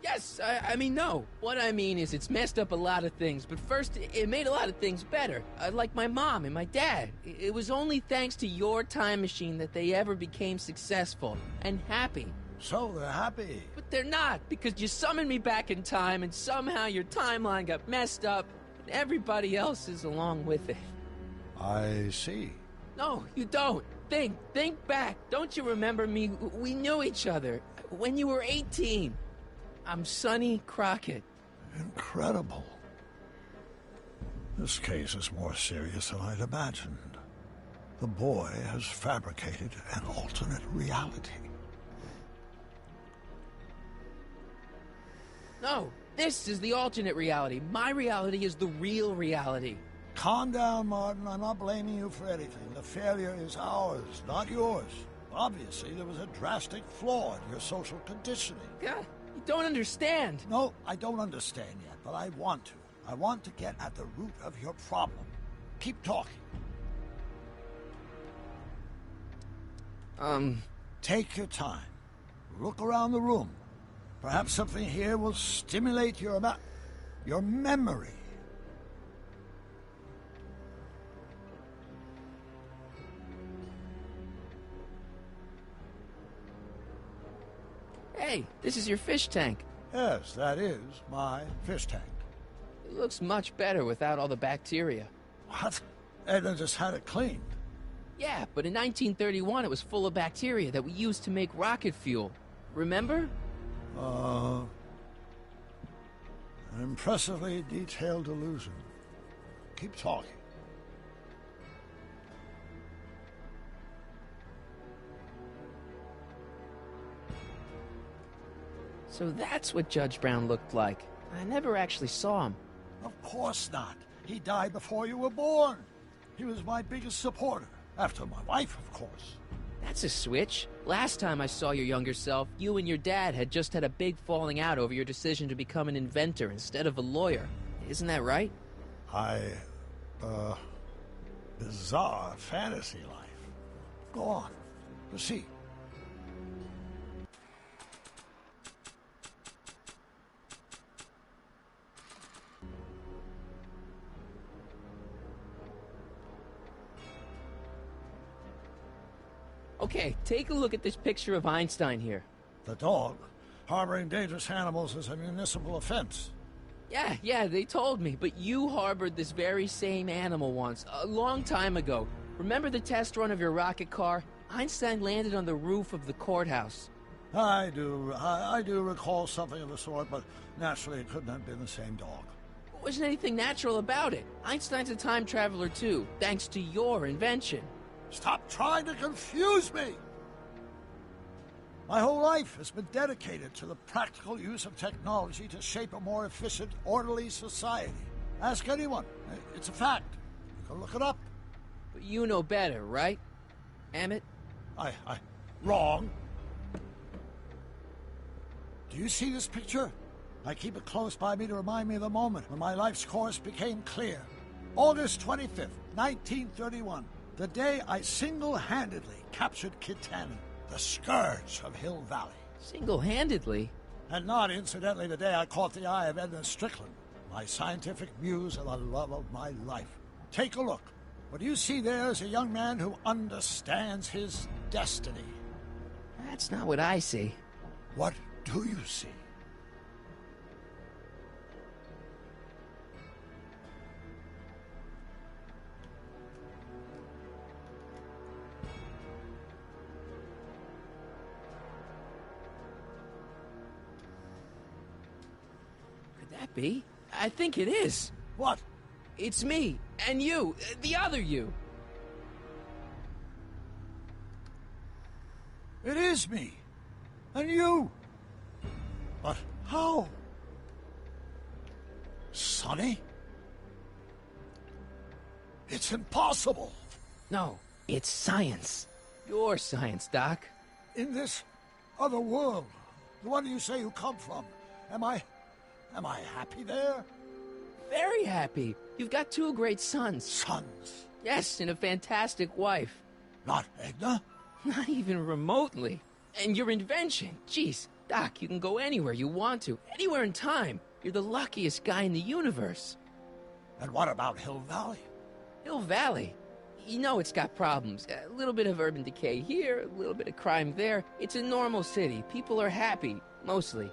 Yes, I mean, no. What I mean is it's messed up a lot of things, but first, it made a lot of things better. Like my mom and my dad. It was only thanks to your time machine that they ever became successful and happy. So they're happy. But they're not, because you summoned me back in time, and somehow your timeline got messed up, and everybody else is along with it. I see. No, you don't. Think back. Don't you remember me? We knew each other when you were 18. I'm Sonny Crockett. Incredible. This case is more serious than I'd imagined. The boy has fabricated an alternate reality. No, this is the alternate reality. My reality is the real reality. Calm down, Martin. I'm not blaming you for anything. The failure is ours, not yours. Obviously, there was a drastic flaw in your social conditioning. God, you don't understand. No, I don't understand yet, but I want to. I want to get at the root of your problem. Keep talking. Take your time. Look around the room. Perhaps something here will stimulate your memory. Hey, this is your fish tank. Yes, that is my fish tank. It looks much better without all the bacteria. What? Edna just had it cleaned. Yeah, but in 1931 it was full of bacteria that we used to make rocket fuel. Remember? An impressively detailed illusion. Keep talking. So that's what Judge Brown looked like. I never actually saw him. Of course not. He died before you were born. He was my biggest supporter. After my wife, of course. That's a switch. Last time I saw your younger self, you and your dad had just had a big falling out over your decision to become an inventor instead of a lawyer. Isn't that right? Bizarre fantasy life. Go on. Proceed. Okay, take a look at this picture of Einstein here. The dog. Harboring dangerous animals is a municipal offense. Yeah, they told me, but you harbored this very same animal once, a long time ago. Remember the test run of your rocket car? Einstein landed on the roof of the courthouse. I do recall something of the sort, but naturally it couldn't have been the same dog. There wasn't anything natural about it. Einstein's a time traveler too, thanks to your invention. Stop trying to confuse me! My whole life has been dedicated to the practical use of technology to shape a more efficient, orderly society. Ask anyone. It's a fact. You can look it up. But you know better, right, Emmett? Wrong. Do you see this picture? I keep it close by me to remind me of the moment when my life's course became clear. August 25th, 1931. The day I single-handedly captured Kit Tannen, the scourge of Hill Valley. Single-handedly? And not, incidentally, the day I caught the eye of Edna Strickland, my scientific muse and the love of my life. Take a look. What you see there is a young man who understands his destiny. That's not what I see. What do you see? Could that be? I think it is. What? It's me, and you, the other you. It is me. And you. But how? Sonny? It's impossible. No, it's science. Your science, Doc. In this other world, the one you say you come from, am I happy there? Very happy. You've got 2 great sons. Sons? Yes, and a fantastic wife. Not Edna? Not even remotely. And your invention. Jeez, Doc, you can go anywhere you want to. Anywhere in time. You're the luckiest guy in the universe. And what about Hill Valley? Hill Valley? You know it's got problems. A little bit of urban decay here, a little bit of crime there. It's a normal city. People are happy, mostly.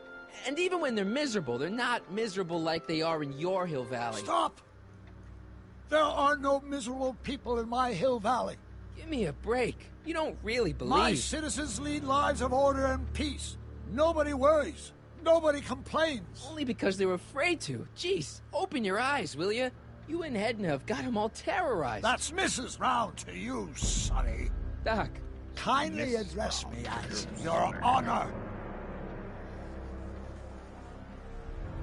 And even when they're miserable, they're not miserable like they are in your Hill Valley. Stop! There are no miserable people in my Hill Valley. Give me a break. You don't really believe... My citizens lead lives of order and peace. Nobody worries. Nobody complains. Only because they were afraid to. Jeez, open your eyes, will you? You and Edna have got them all terrorized. That's Mrs. Brown to you, Sonny. Doc. Kindly address me as Your Honor.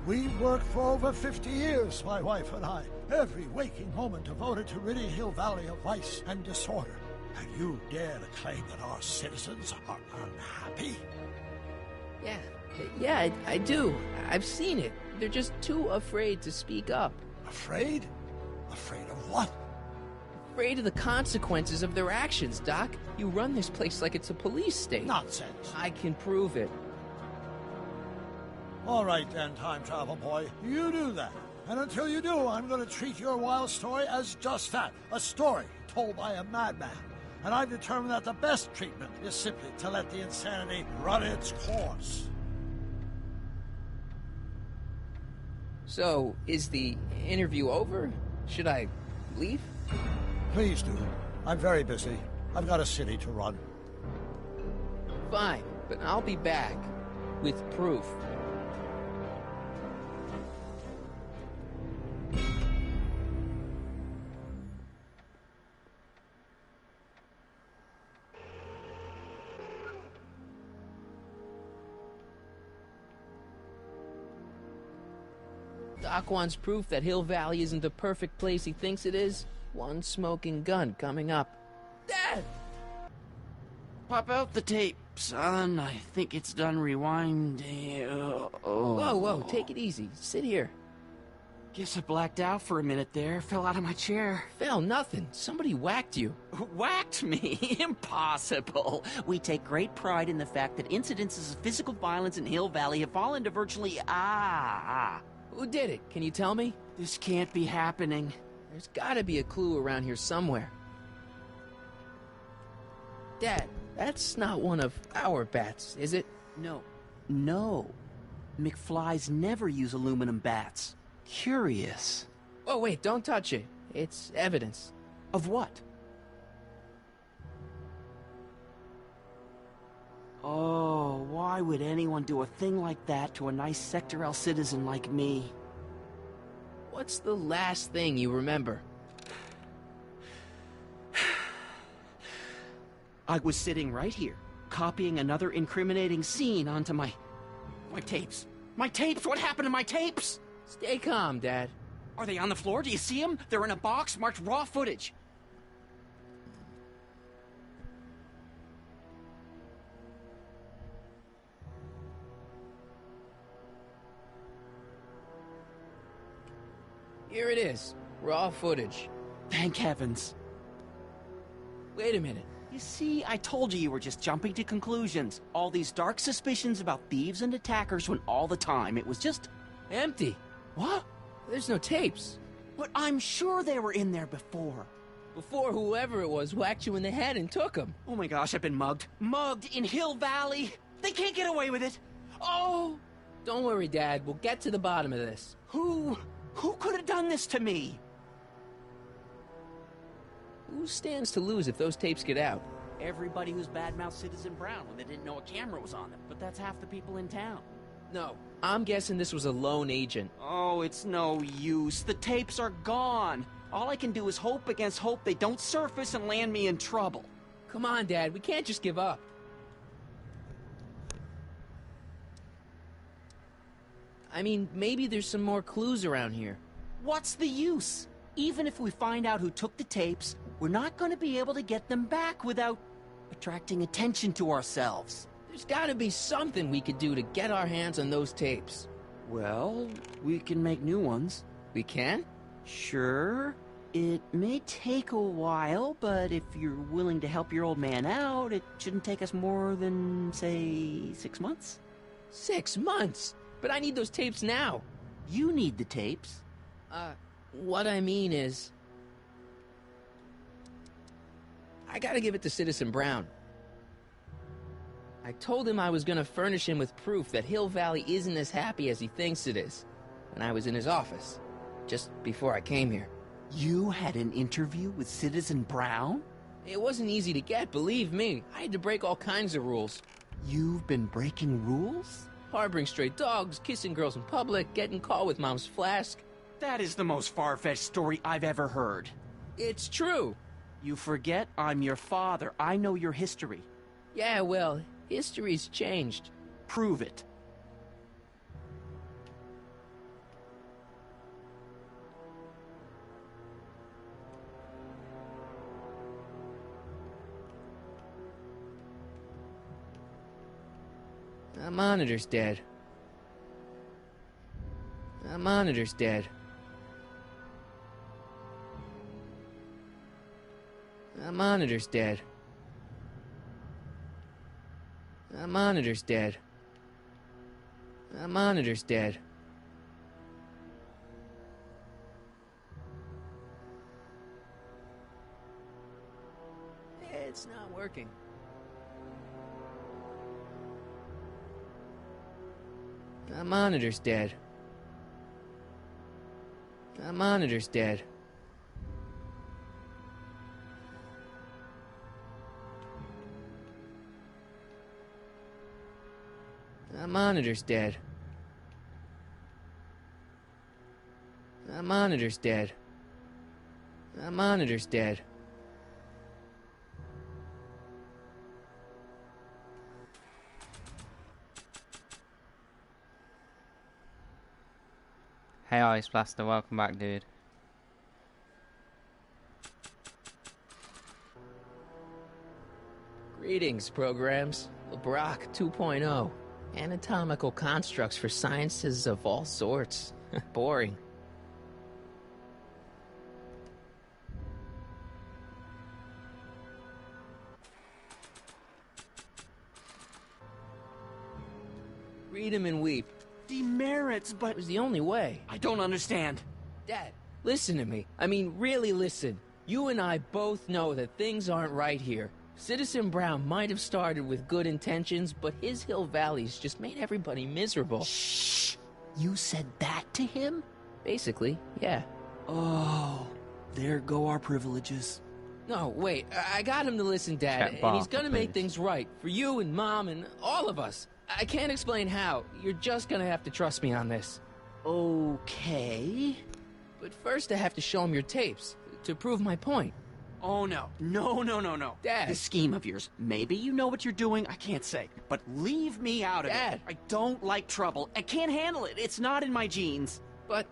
We worked for over 50 years, my wife and I. Every waking moment devoted to ridding Hill Valley of vice and disorder. And you dare to claim that our citizens are unhappy? Yeah, I do. I've seen it. They're just too afraid to speak up. Afraid? Afraid of what? Afraid of the consequences of their actions, Doc. You run this place like it's a police state. Nonsense. I can prove it. All right then, time travel boy. You do that. And until you do, I'm going to treat your wild story as just that. A story told by a madman. And I've determined that the best treatment is simply to let the insanity run its course. So, is the interview over? Should I leave? Please do. I'm very busy. I've got a city to run. Fine, but I'll be back. With proof. Doc wants proof that Hill Valley isn't the perfect place he thinks it is. One smoking gun coming up. Dad! Pop out the tape, son. I think it's done rewinding. Whoa, take it easy. Sit here. Guess I blacked out for a minute there. Fell out of my chair. Fell nothing. Somebody whacked you. Whacked me? Impossible. We take great pride in the fact that incidences of physical violence in Hill Valley have fallen to virtually... Who did it? Can you tell me? This can't be happening. There's gotta be a clue around here somewhere. Dad, that's not one of our bats, is it? No. McFlys never use aluminum bats. Curious. Oh, wait, don't touch it. It's evidence. Of what? Oh, why would anyone do a thing like that to a nice Sector L citizen like me? What's the last thing you remember? I was sitting right here, copying another incriminating scene onto my tapes. My tapes! What happened to my tapes? Stay calm, Dad. Are they on the floor? Do you see them? They're in a box marked raw footage. Here it is. Raw footage. Thank heavens. Wait a minute. You see, I told you were just jumping to conclusions. All these dark suspicions about thieves and attackers when all the time it was just... empty. What? There's no tapes. But I'm sure they were in there before. Before whoever it was whacked you in the head and took him. Oh my gosh, I've been mugged. Mugged in Hill Valley! They can't get away with it! Oh! Don't worry, Dad. We'll get to the bottom of this. Who could have done this to me? Who stands to lose if those tapes get out? Everybody who's badmouthed Citizen Brown when they didn't know a camera was on them. But that's half the people in town. No, I'm guessing this was a lone agent. Oh, it's no use. The tapes are gone. All I can do is hope against hope they don't surface and land me in trouble. Come on, Dad. We can't just give up. I mean, maybe there's some more clues around here. What's the use? Even if we find out who took the tapes, we're not going to be able to get them back without attracting attention to ourselves. There's gotta be something we could do to get our hands on those tapes. Well, we can make new ones. We can? Sure. It may take a while, but if you're willing to help your old man out, it shouldn't take us more than, say, 6 months. 6 months? But I need those tapes now. You need the tapes. What I mean is... I gotta give it to Citizen Brown. I told him I was gonna furnish him with proof that Hill Valley isn't as happy as he thinks it is when I was in his office, just before I came here. You had an interview with Citizen Brown? It wasn't easy to get, believe me. I had to break all kinds of rules. You've been breaking rules? Harboring stray dogs, kissing girls in public, getting caught with Mom's flask. That is the most far-fetched story I've ever heard. It's true. You forget I'm your father. I know your history. Yeah, well, history's changed. Prove it. The monitor's dead. The monitor's dead. The monitor's dead. The monitor's dead. The monitor's dead. It's not working. The monitor's dead. The monitor's dead. The monitor's dead. The monitor's dead. The monitor's dead. Hey Ice Blaster, welcome back, dude. Greetings, programs. LeBrock 2.0. Anatomical constructs for sciences of all sorts. Boring. Read 'em and weep. Demerits, but... It was the only way. I don't understand. Dad, listen to me. I mean, really listen. You and I both know that things aren't right here. Citizen Brown might have started with good intentions, but his Hill Valley's just made everybody miserable. Shh! You said that to him? Basically, yeah. Oh, there go our privileges. No, wait, I got him to listen, Dad, and he's gonna make things right for you and Mom and all of us. I can't explain how. You're just gonna have to trust me on this. Okay. But first I have to show him your tapes, to prove my point. Oh, no. No. Dad. This scheme of yours, maybe you know what you're doing, I can't say. But leave me out of Dad. it. I don't like trouble. I can't handle it. It's not in my genes. But...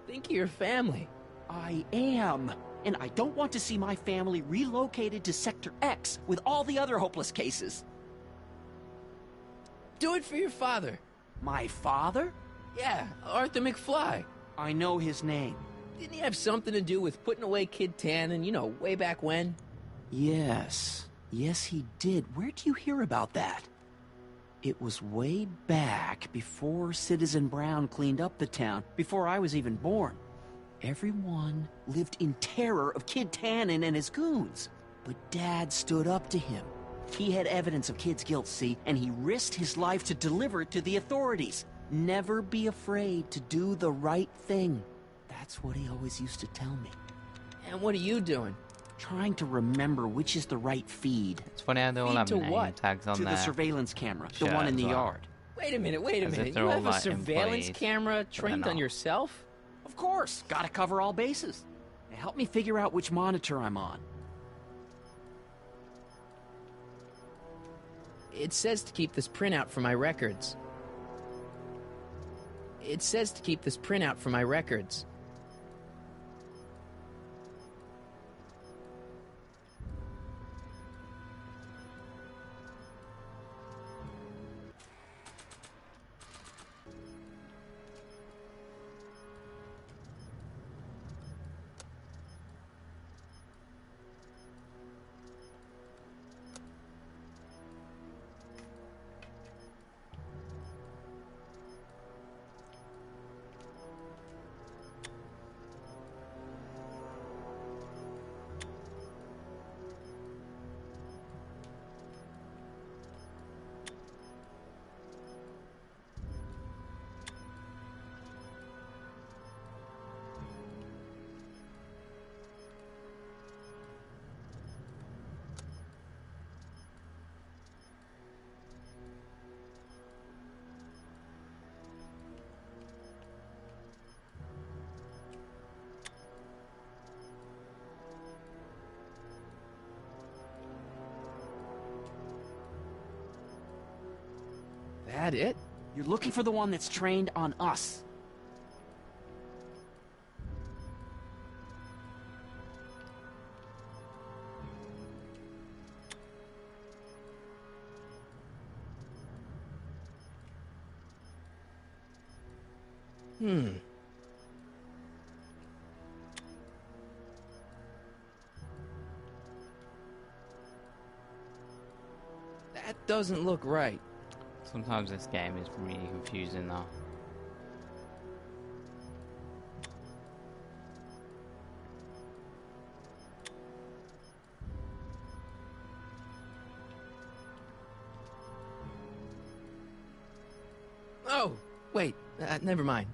think of your family. I am. And I don't want to see my family relocated to Sector X with all the other hopeless cases. Do it for your father. My father? Yeah, Arthur McFly. I know his name. Didn't he have something to do with putting away Kid Tannen, you know, way back when? Yes. Yes, he did. Where'd you hear about that? It was way back before Citizen Brown cleaned up the town, before I was even born. Everyone lived in terror of Kid Tannen and his goons. But Dad stood up to him. He had evidence of Kid's guilt, see, and he risked his life to deliver it to the authorities. Never be afraid to do the right thing. That's what he always used to tell me. And what are you doing? Trying to remember which is the right feed. It's funny how they all have to name what? tags on To there. the surveillance camera, the shirt one in as the well. yard. Wait a minute. As if You they're all, have a like, surveillance employees, camera trained not. on yourself? Of course, gotta cover all bases. Help me figure out which monitor I'm on. It says to keep this printout for my records. That it? You're looking for the one that's trained on us. That doesn't look right. Sometimes this game is really confusing though. Oh, wait. Never mind.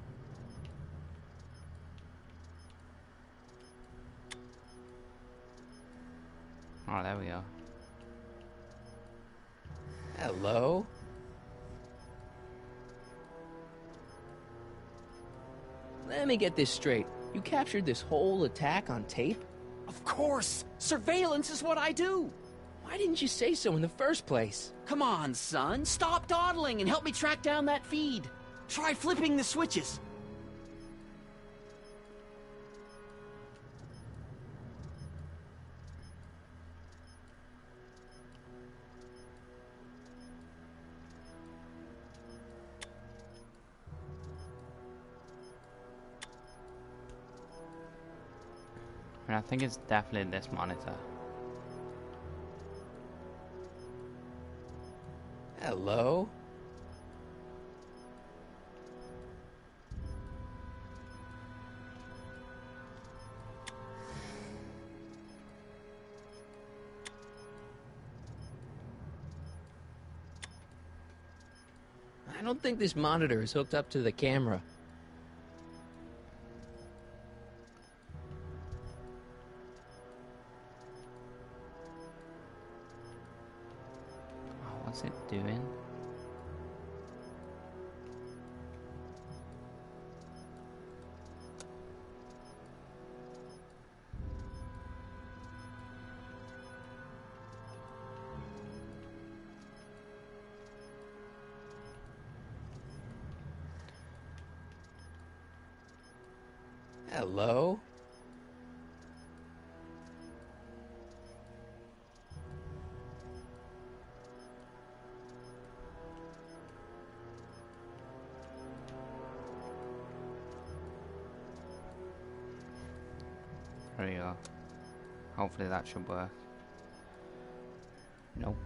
Oh, there we go. Hello? Let me get this straight. You captured this whole attack on tape? Of course! Surveillance is what I do! Why didn't you say so in the first place? Come on, son. Stop dawdling and help me track down that feed. Try flipping the switches. And I think it's definitely this monitor. Hello? I don't think this monitor is hooked up to the camera. What's it doing? Hello? There we go. Hopefully that should work. Nope.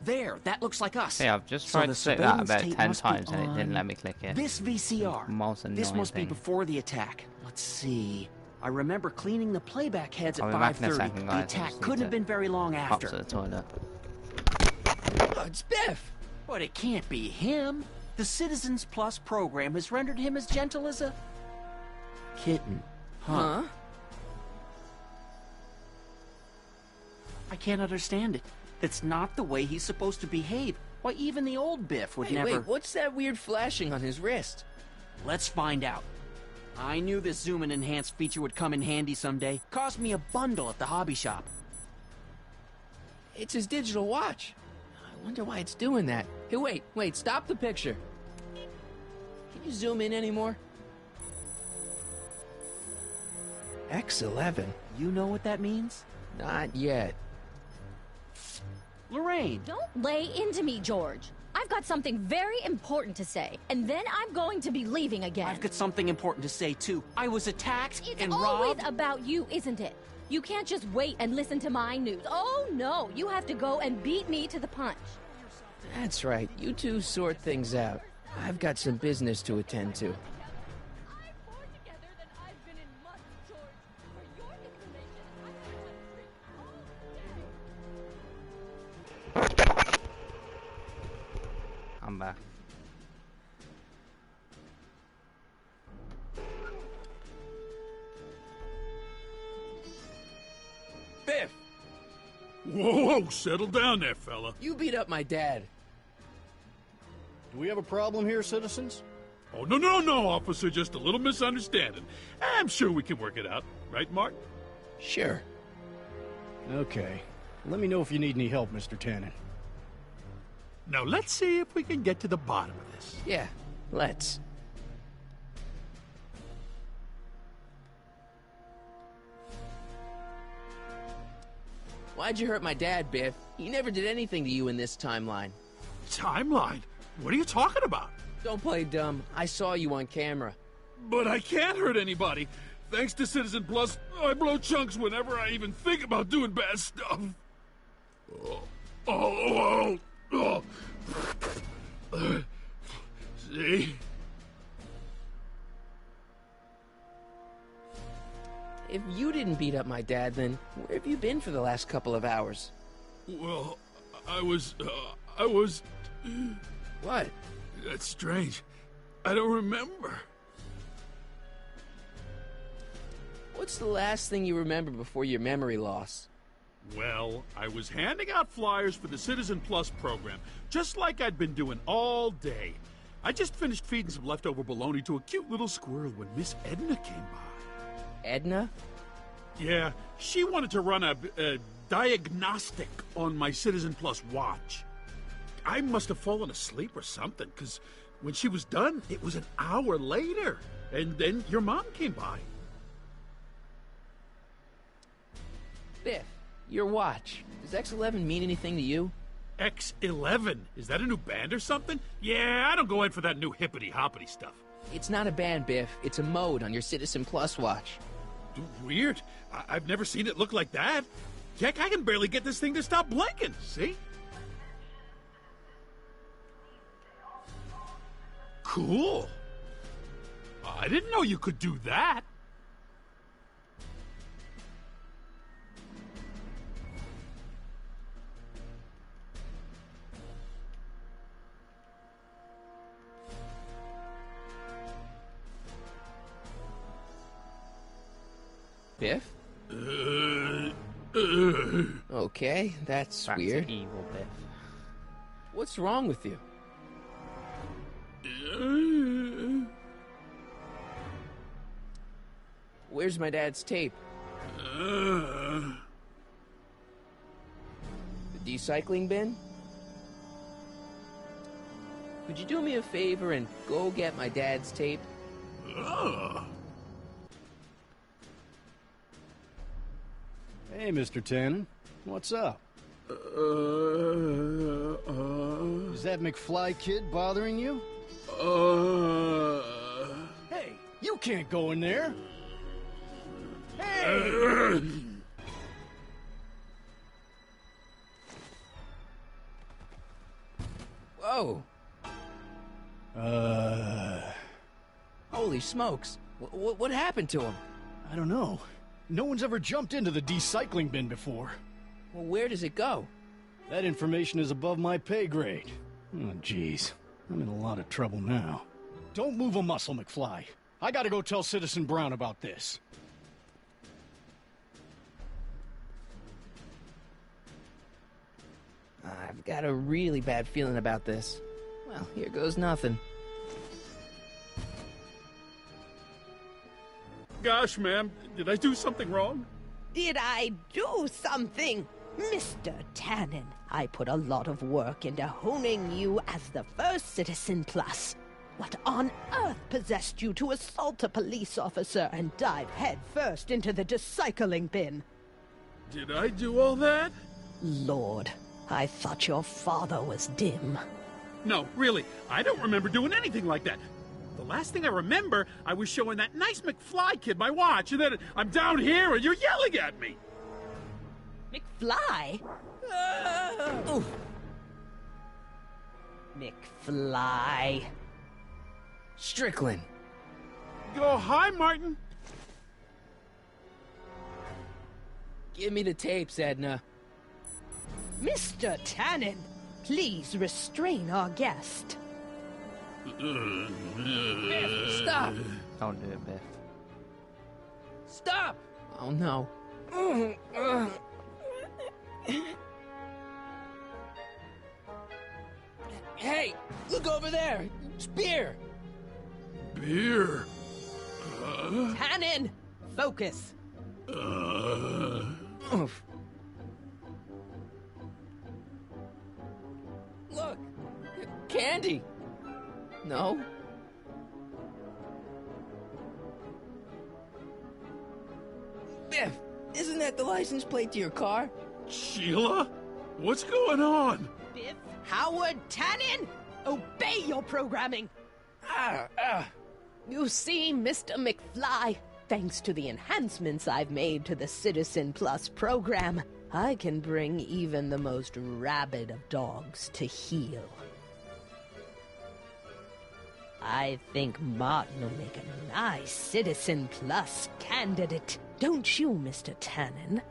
There, that looks like us. Yeah, I've just So tried the to click that surveillance about tape 10 must be times and it didn't on let me click it. This VCR. Most This annoying must be thing. before the attack. Let's see. I remember cleaning the playback heads at I'll be back in a 5:30. second, The guys. I attack just need couldn't to have been very long pop after. to the toilet. Oh, it's Biff! But it can't be him. The Citizens Plus program has rendered him as gentle as a kitten. Huh? I can't understand it. That's not the way he's supposed to behave. Why, even the old Biff would never... Wait, what's that weird flashing on his wrist? Let's find out. I knew this zoom and enhance feature would come in handy someday. Cost me a bundle at the hobby shop. It's his digital watch. I wonder why it's doing that. Hey, wait, stop the picture. Can you zoom in anymore? X11. You know what that means? Not yet. Lorraine! Don't lay into me, George. I've got something very important to say, and then I'm going to be leaving again. I've got something important to say, too. I was attacked It's and always robbed. about you, isn't it? You can't just wait and listen to my news. Oh, no. You have to go and beat me to the punch. That's right. You two sort things out. I've got some business to attend to. I'm back. Biff! Whoa, settle down there, fella. You beat up my dad. Do we have a problem here, citizens? Oh, no, officer. Just a little misunderstanding. I'm sure we can work it out. Right, Martin? Sure. Okay. Let me know if you need any help, Mr. Tannen. Now, let's see if we can get to the bottom of this. Yeah, let's. Why'd you hurt my dad, Biff? He never did anything to you in this timeline. Timeline? What are you talking about? Don't play dumb. I saw you on camera. But I can't hurt anybody. Thanks to Citizen Plus, I blow chunks whenever I even think about doing bad stuff. Oh. See? If you didn't beat up my dad, then where have you been for the last couple of hours? Well, I was... What? That's strange. I don't remember. What's the last thing you remember before your memory loss? Well, I was handing out flyers for the Citizen Plus program, just like I'd been doing all day. I just finished feeding some leftover bologna to a cute little squirrel when Miss Edna came by. Edna? Yeah, she wanted to run a diagnostic on my Citizen Plus watch. I must have fallen asleep or something, because when she was done, it was an hour later. And then your mom came by. Biff, your watch. Does X11 mean anything to you? X11? Is that a new band or something? Yeah, I don't go in for that new hippity-hoppity stuff. It's not a band, Biff. It's a mode on your Citizen Plus watch. Weird. I've never seen it look like that. Heck, I can barely get this thing to stop blinking, see? Cool. I didn't know you could do that. Biff? Okay, that's Back weird. to evil Biff. What's wrong with you? Where's my dad's tape? The recycling bin? Could you do me a favor and go get my dad's tape? Hey, Mr. Tannen. What's up? Is that McFly kid bothering you? Hey, you can't go in there. Hey! go? Holy smokes. What happened to him? I don't know. No one's ever jumped into the decycling bin before. Well, where does it go? That information is above my pay grade. Oh, jeez. I'm in a lot of trouble now. Don't move a muscle, McFly. I gotta go tell Citizen Brown about this. I've got a really bad feeling about this. Well, here goes nothing. Gosh, ma'am, did I do something wrong? Did I do something? Mr. Tannen, I put a lot of work into honing you as the first Citizen Plus. What on earth possessed you to assault a police officer and dive headfirst into the decycling bin? Did I do all that? Lord, I thought your father was dim. No, really, I don't remember doing anything like that. The last thing I remember, I was showing that nice McFly kid my watch, and then I'm down here and you're yelling at me. McFly? McFly. Strickland. Oh, hi, Martin. Give me the tapes, Edna. Mr. Tannen, please restrain our guest. Biff, stop! Don't do it, Biff. Stop! Oh, no. Hey, look over there! It's beer! Beer? Tannen, focus! Oof. Look! Candy! No? Biff, isn't that the license plate to your car? Sheila? What's going on? Biff Howard Tannen, obey your programming! You see, Mr. McFly, thanks to the enhancements I've made to the Citizen Plus program, I can bring even the most rabid of dogs to heel. I think Martin will make a nice Citizen Plus candidate. Don't you, Mr. Tannen?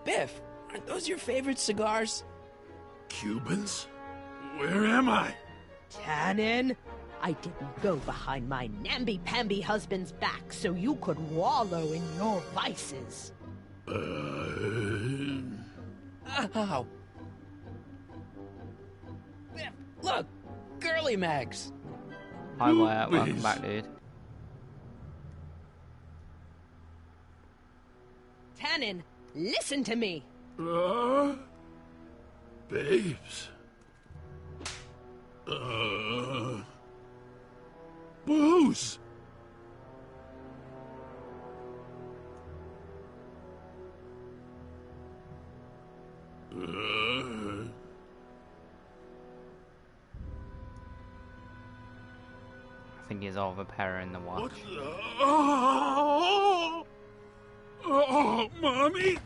Biff, aren't those your favorite cigars? Cubans? Where am I? Tannen, I didn't go behind my namby-pamby husband's back so you could wallow in your vices. Ow. Biff, look! Girly Mags! Hi, Wyatt. Welcome back, dude. Tannen, listen to me! Babes. Booze. I think he's overpowering the watch. What the? Oh, Mommy!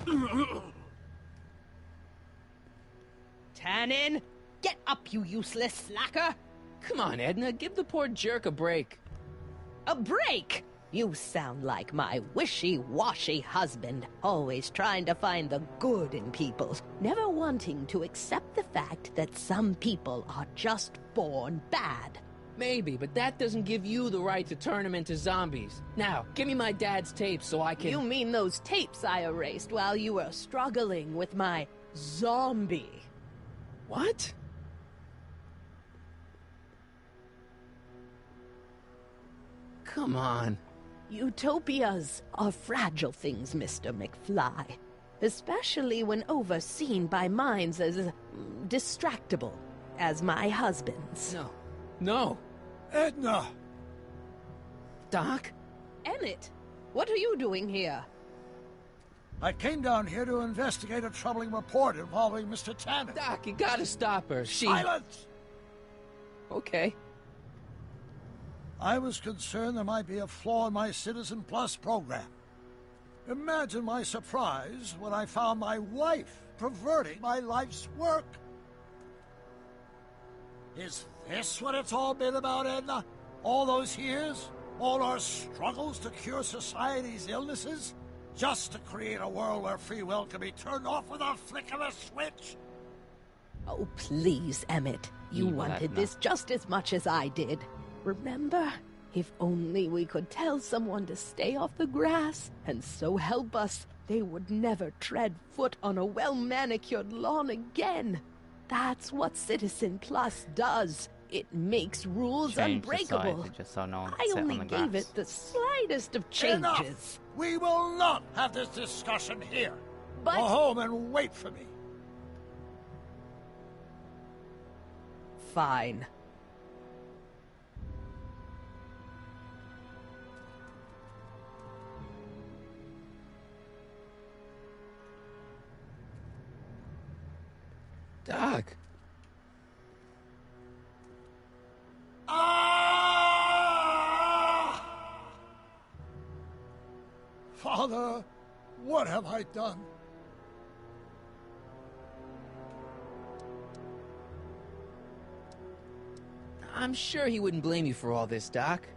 Tannen, get up, you useless slacker! Come on, Edna, give the poor jerk a break. A break? You sound like my wishy-washy husband, always trying to find the good in people, never wanting to accept the fact that some people are just born bad. Maybe, but that doesn't give you the right to turn them into zombies. Now, give me my dad's tapes so I can... You mean those tapes I erased while you were struggling with my zombie? What? Come on. Utopias are fragile things, Mr. McFly. Especially when overseen by minds as distractible as my husband's. No. No. Edna! Doc? Emmett, what are you doing here? I came down here to investigate a troubling report involving Mr. Tannen. Doc, you gotta stop her. Silence! Okay. I was concerned there might be a flaw in my Citizen Plus program. Imagine my surprise when I found my wife perverting my life's work. Is this what it's all been about, Edna? All those years? All our struggles to cure society's illnesses? Just to create a world where free will can be turned off with a flick of a switch? Oh, please, Emmett. You wanted this just as much as I did. Remember? If only we could tell someone to stay off the grass, and so help us, they would never tread foot on a well-manicured lawn again. That's what Citizen Plus does. It makes rules unbreakable. Just so no one I sit only on the gave grass. it the slightest of changes. Enough! We will not have this discussion here. But... Go home and wait for me. Fine. Doc. Father, what have I done? I'm sure he wouldn't blame you for all this, Doc.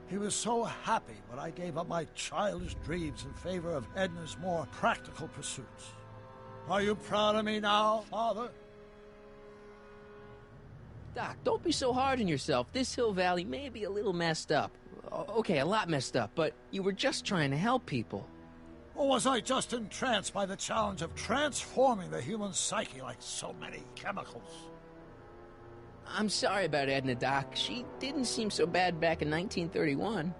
He was so happy when I gave up my childish dreams in favor of Edna's more practical pursuits. Are you proud of me now, Father? Doc, don't be so hard on yourself. This Hill Valley may be a little messed up. Okay, a lot messed up, but you were just trying to help people. Or was I just entranced by the challenge of transforming the human psyche like so many chemicals? I'm sorry about Edna, Doc. She didn't seem so bad back in 1931.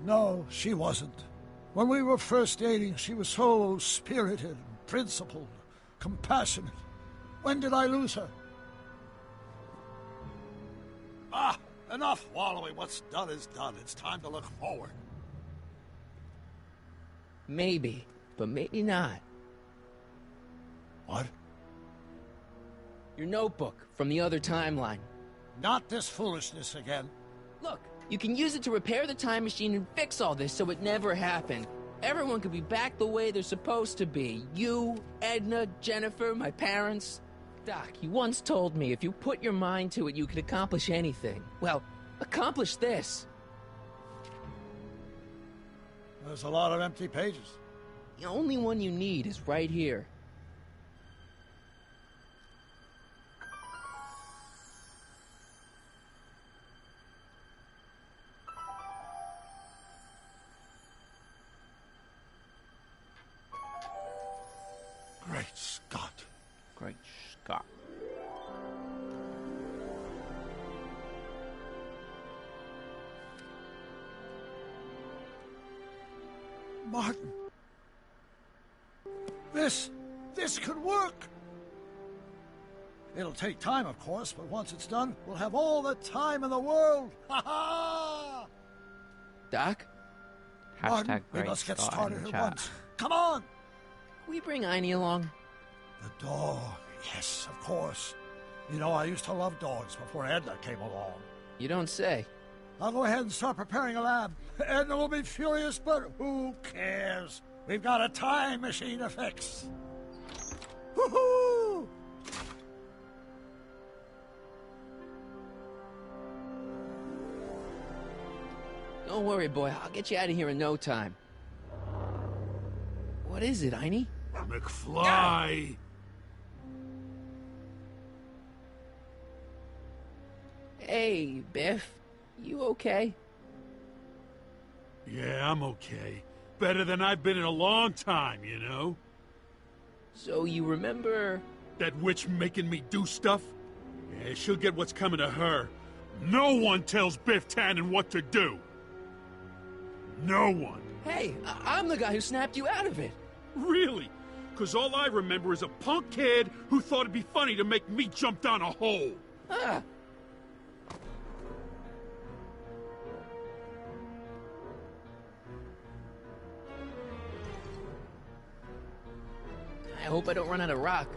No, she wasn't. When we were first dating, she was so spirited, principled, compassionate. When did I lose her? Ah, enough wallowing. What's done is done. It's time to look forward. Maybe, but maybe not. What? Your notebook from the other timeline. Not this foolishness again. Look, you can use it to repair the time machine and fix all this so it never happened. Everyone could be back the way they're supposed to be. You, Edna, Jennifer, my parents. Doc, you once told me if you put your mind to it, you could accomplish anything. Well, accomplish this. There's a lot of empty pages. The only one you need is right here. Great Scott. Great Scott. Martin. This could work. It'll take time, of course, but once it's done, we'll have all the time in the world. Ha ha! Doc? Martin, we must get started at once. Come on! Can we bring Einie along? The dog. Yes, of course. You know, I used to love dogs before Edna came along. You don't say. I'll go ahead and start preparing a lab. Edna will be furious, but who cares? We've got a time machine to fix. Woohoo! Don't worry, boy. I'll get you out of here in no time. What is it, Einie? McFly! Hey, Biff. You okay? Yeah, I'm okay. Better than I've been in a long time, you know? So you remember... That witch making me do stuff? Yeah, she'll get what's coming to her. No one tells Biff Tannen what to do! No one! Hey, I'm the guy who snapped you out of it! Really? Because all I remember is a punk kid who thought it'd be funny to make me jump down a hole! Ah! I hope I don't run out of rock.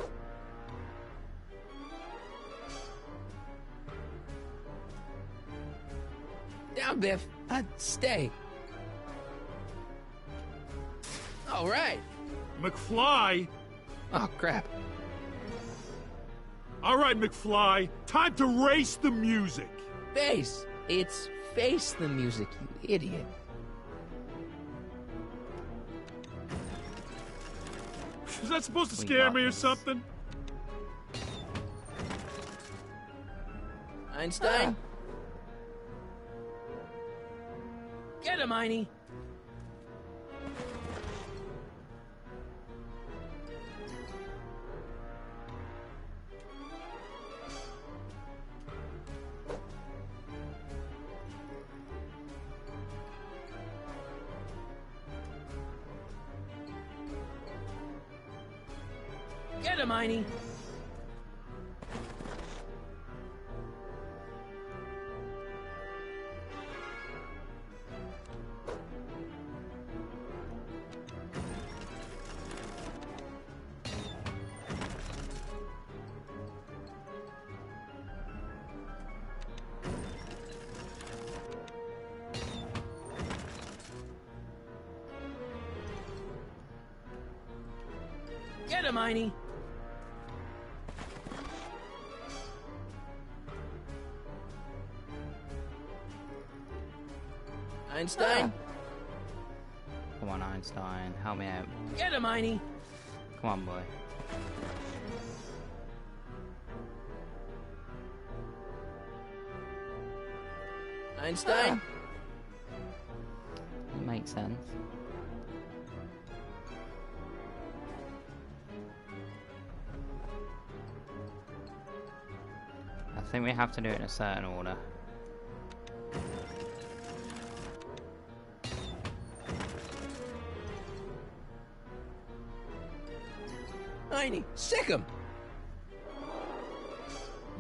Down, Biff. Stay. All right. McFly? Oh, crap. All right, McFly, time to race the music. Face! It's face the music, you idiot. Is that supposed to scare me or something? Einstein? Get him, Einie! Get him, Einie! Get him, Einie! Einstein? Come on, Einstein. Help me out. Get him, Einie! Come on, boy. Einstein? That makes sense. I think we have to do it in a certain order. Einie, sick him!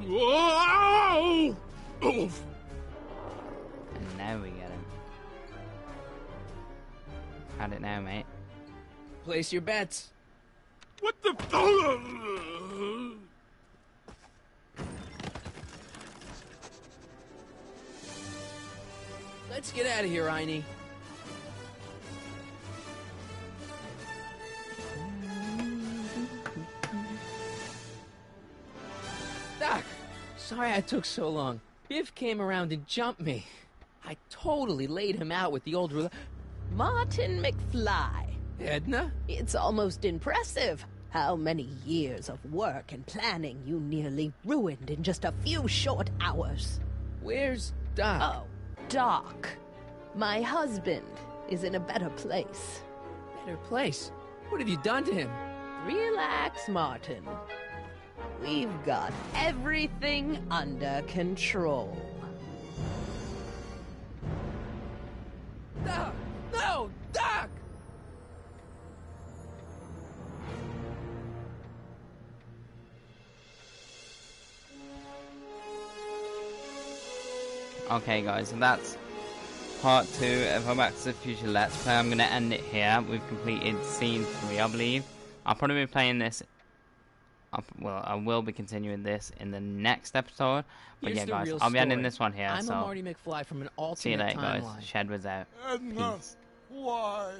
Whoa! Oof. And now we get him. Had it now, mate. Place your bets. What the? Let's get out of here, Einie. Doc, sorry I took so long. Biff came around and jumped me. I totally laid him out with the old ruler. Martin McFly. Edna? It's almost impressive how many years of work and planning you nearly ruined in just a few short hours. Where's Doc? Oh, Doc. My husband is in a better place. Better place? What have you done to him? Relax, Martin. We've got everything under control. Doc! No! Doc! Okay, guys, so that's part 2 of our Back to the Future Let's Play. I'm going to end it here. We've completed scene 3, I believe. I'll probably be playing this. Well, I will be continuing this in the next episode. But Here's yeah, guys, real I'll be ending story. this one here. I'm so a Marty McFly from an alternate see you later, guys. timeline. Shed was out. Edna, Peace. why?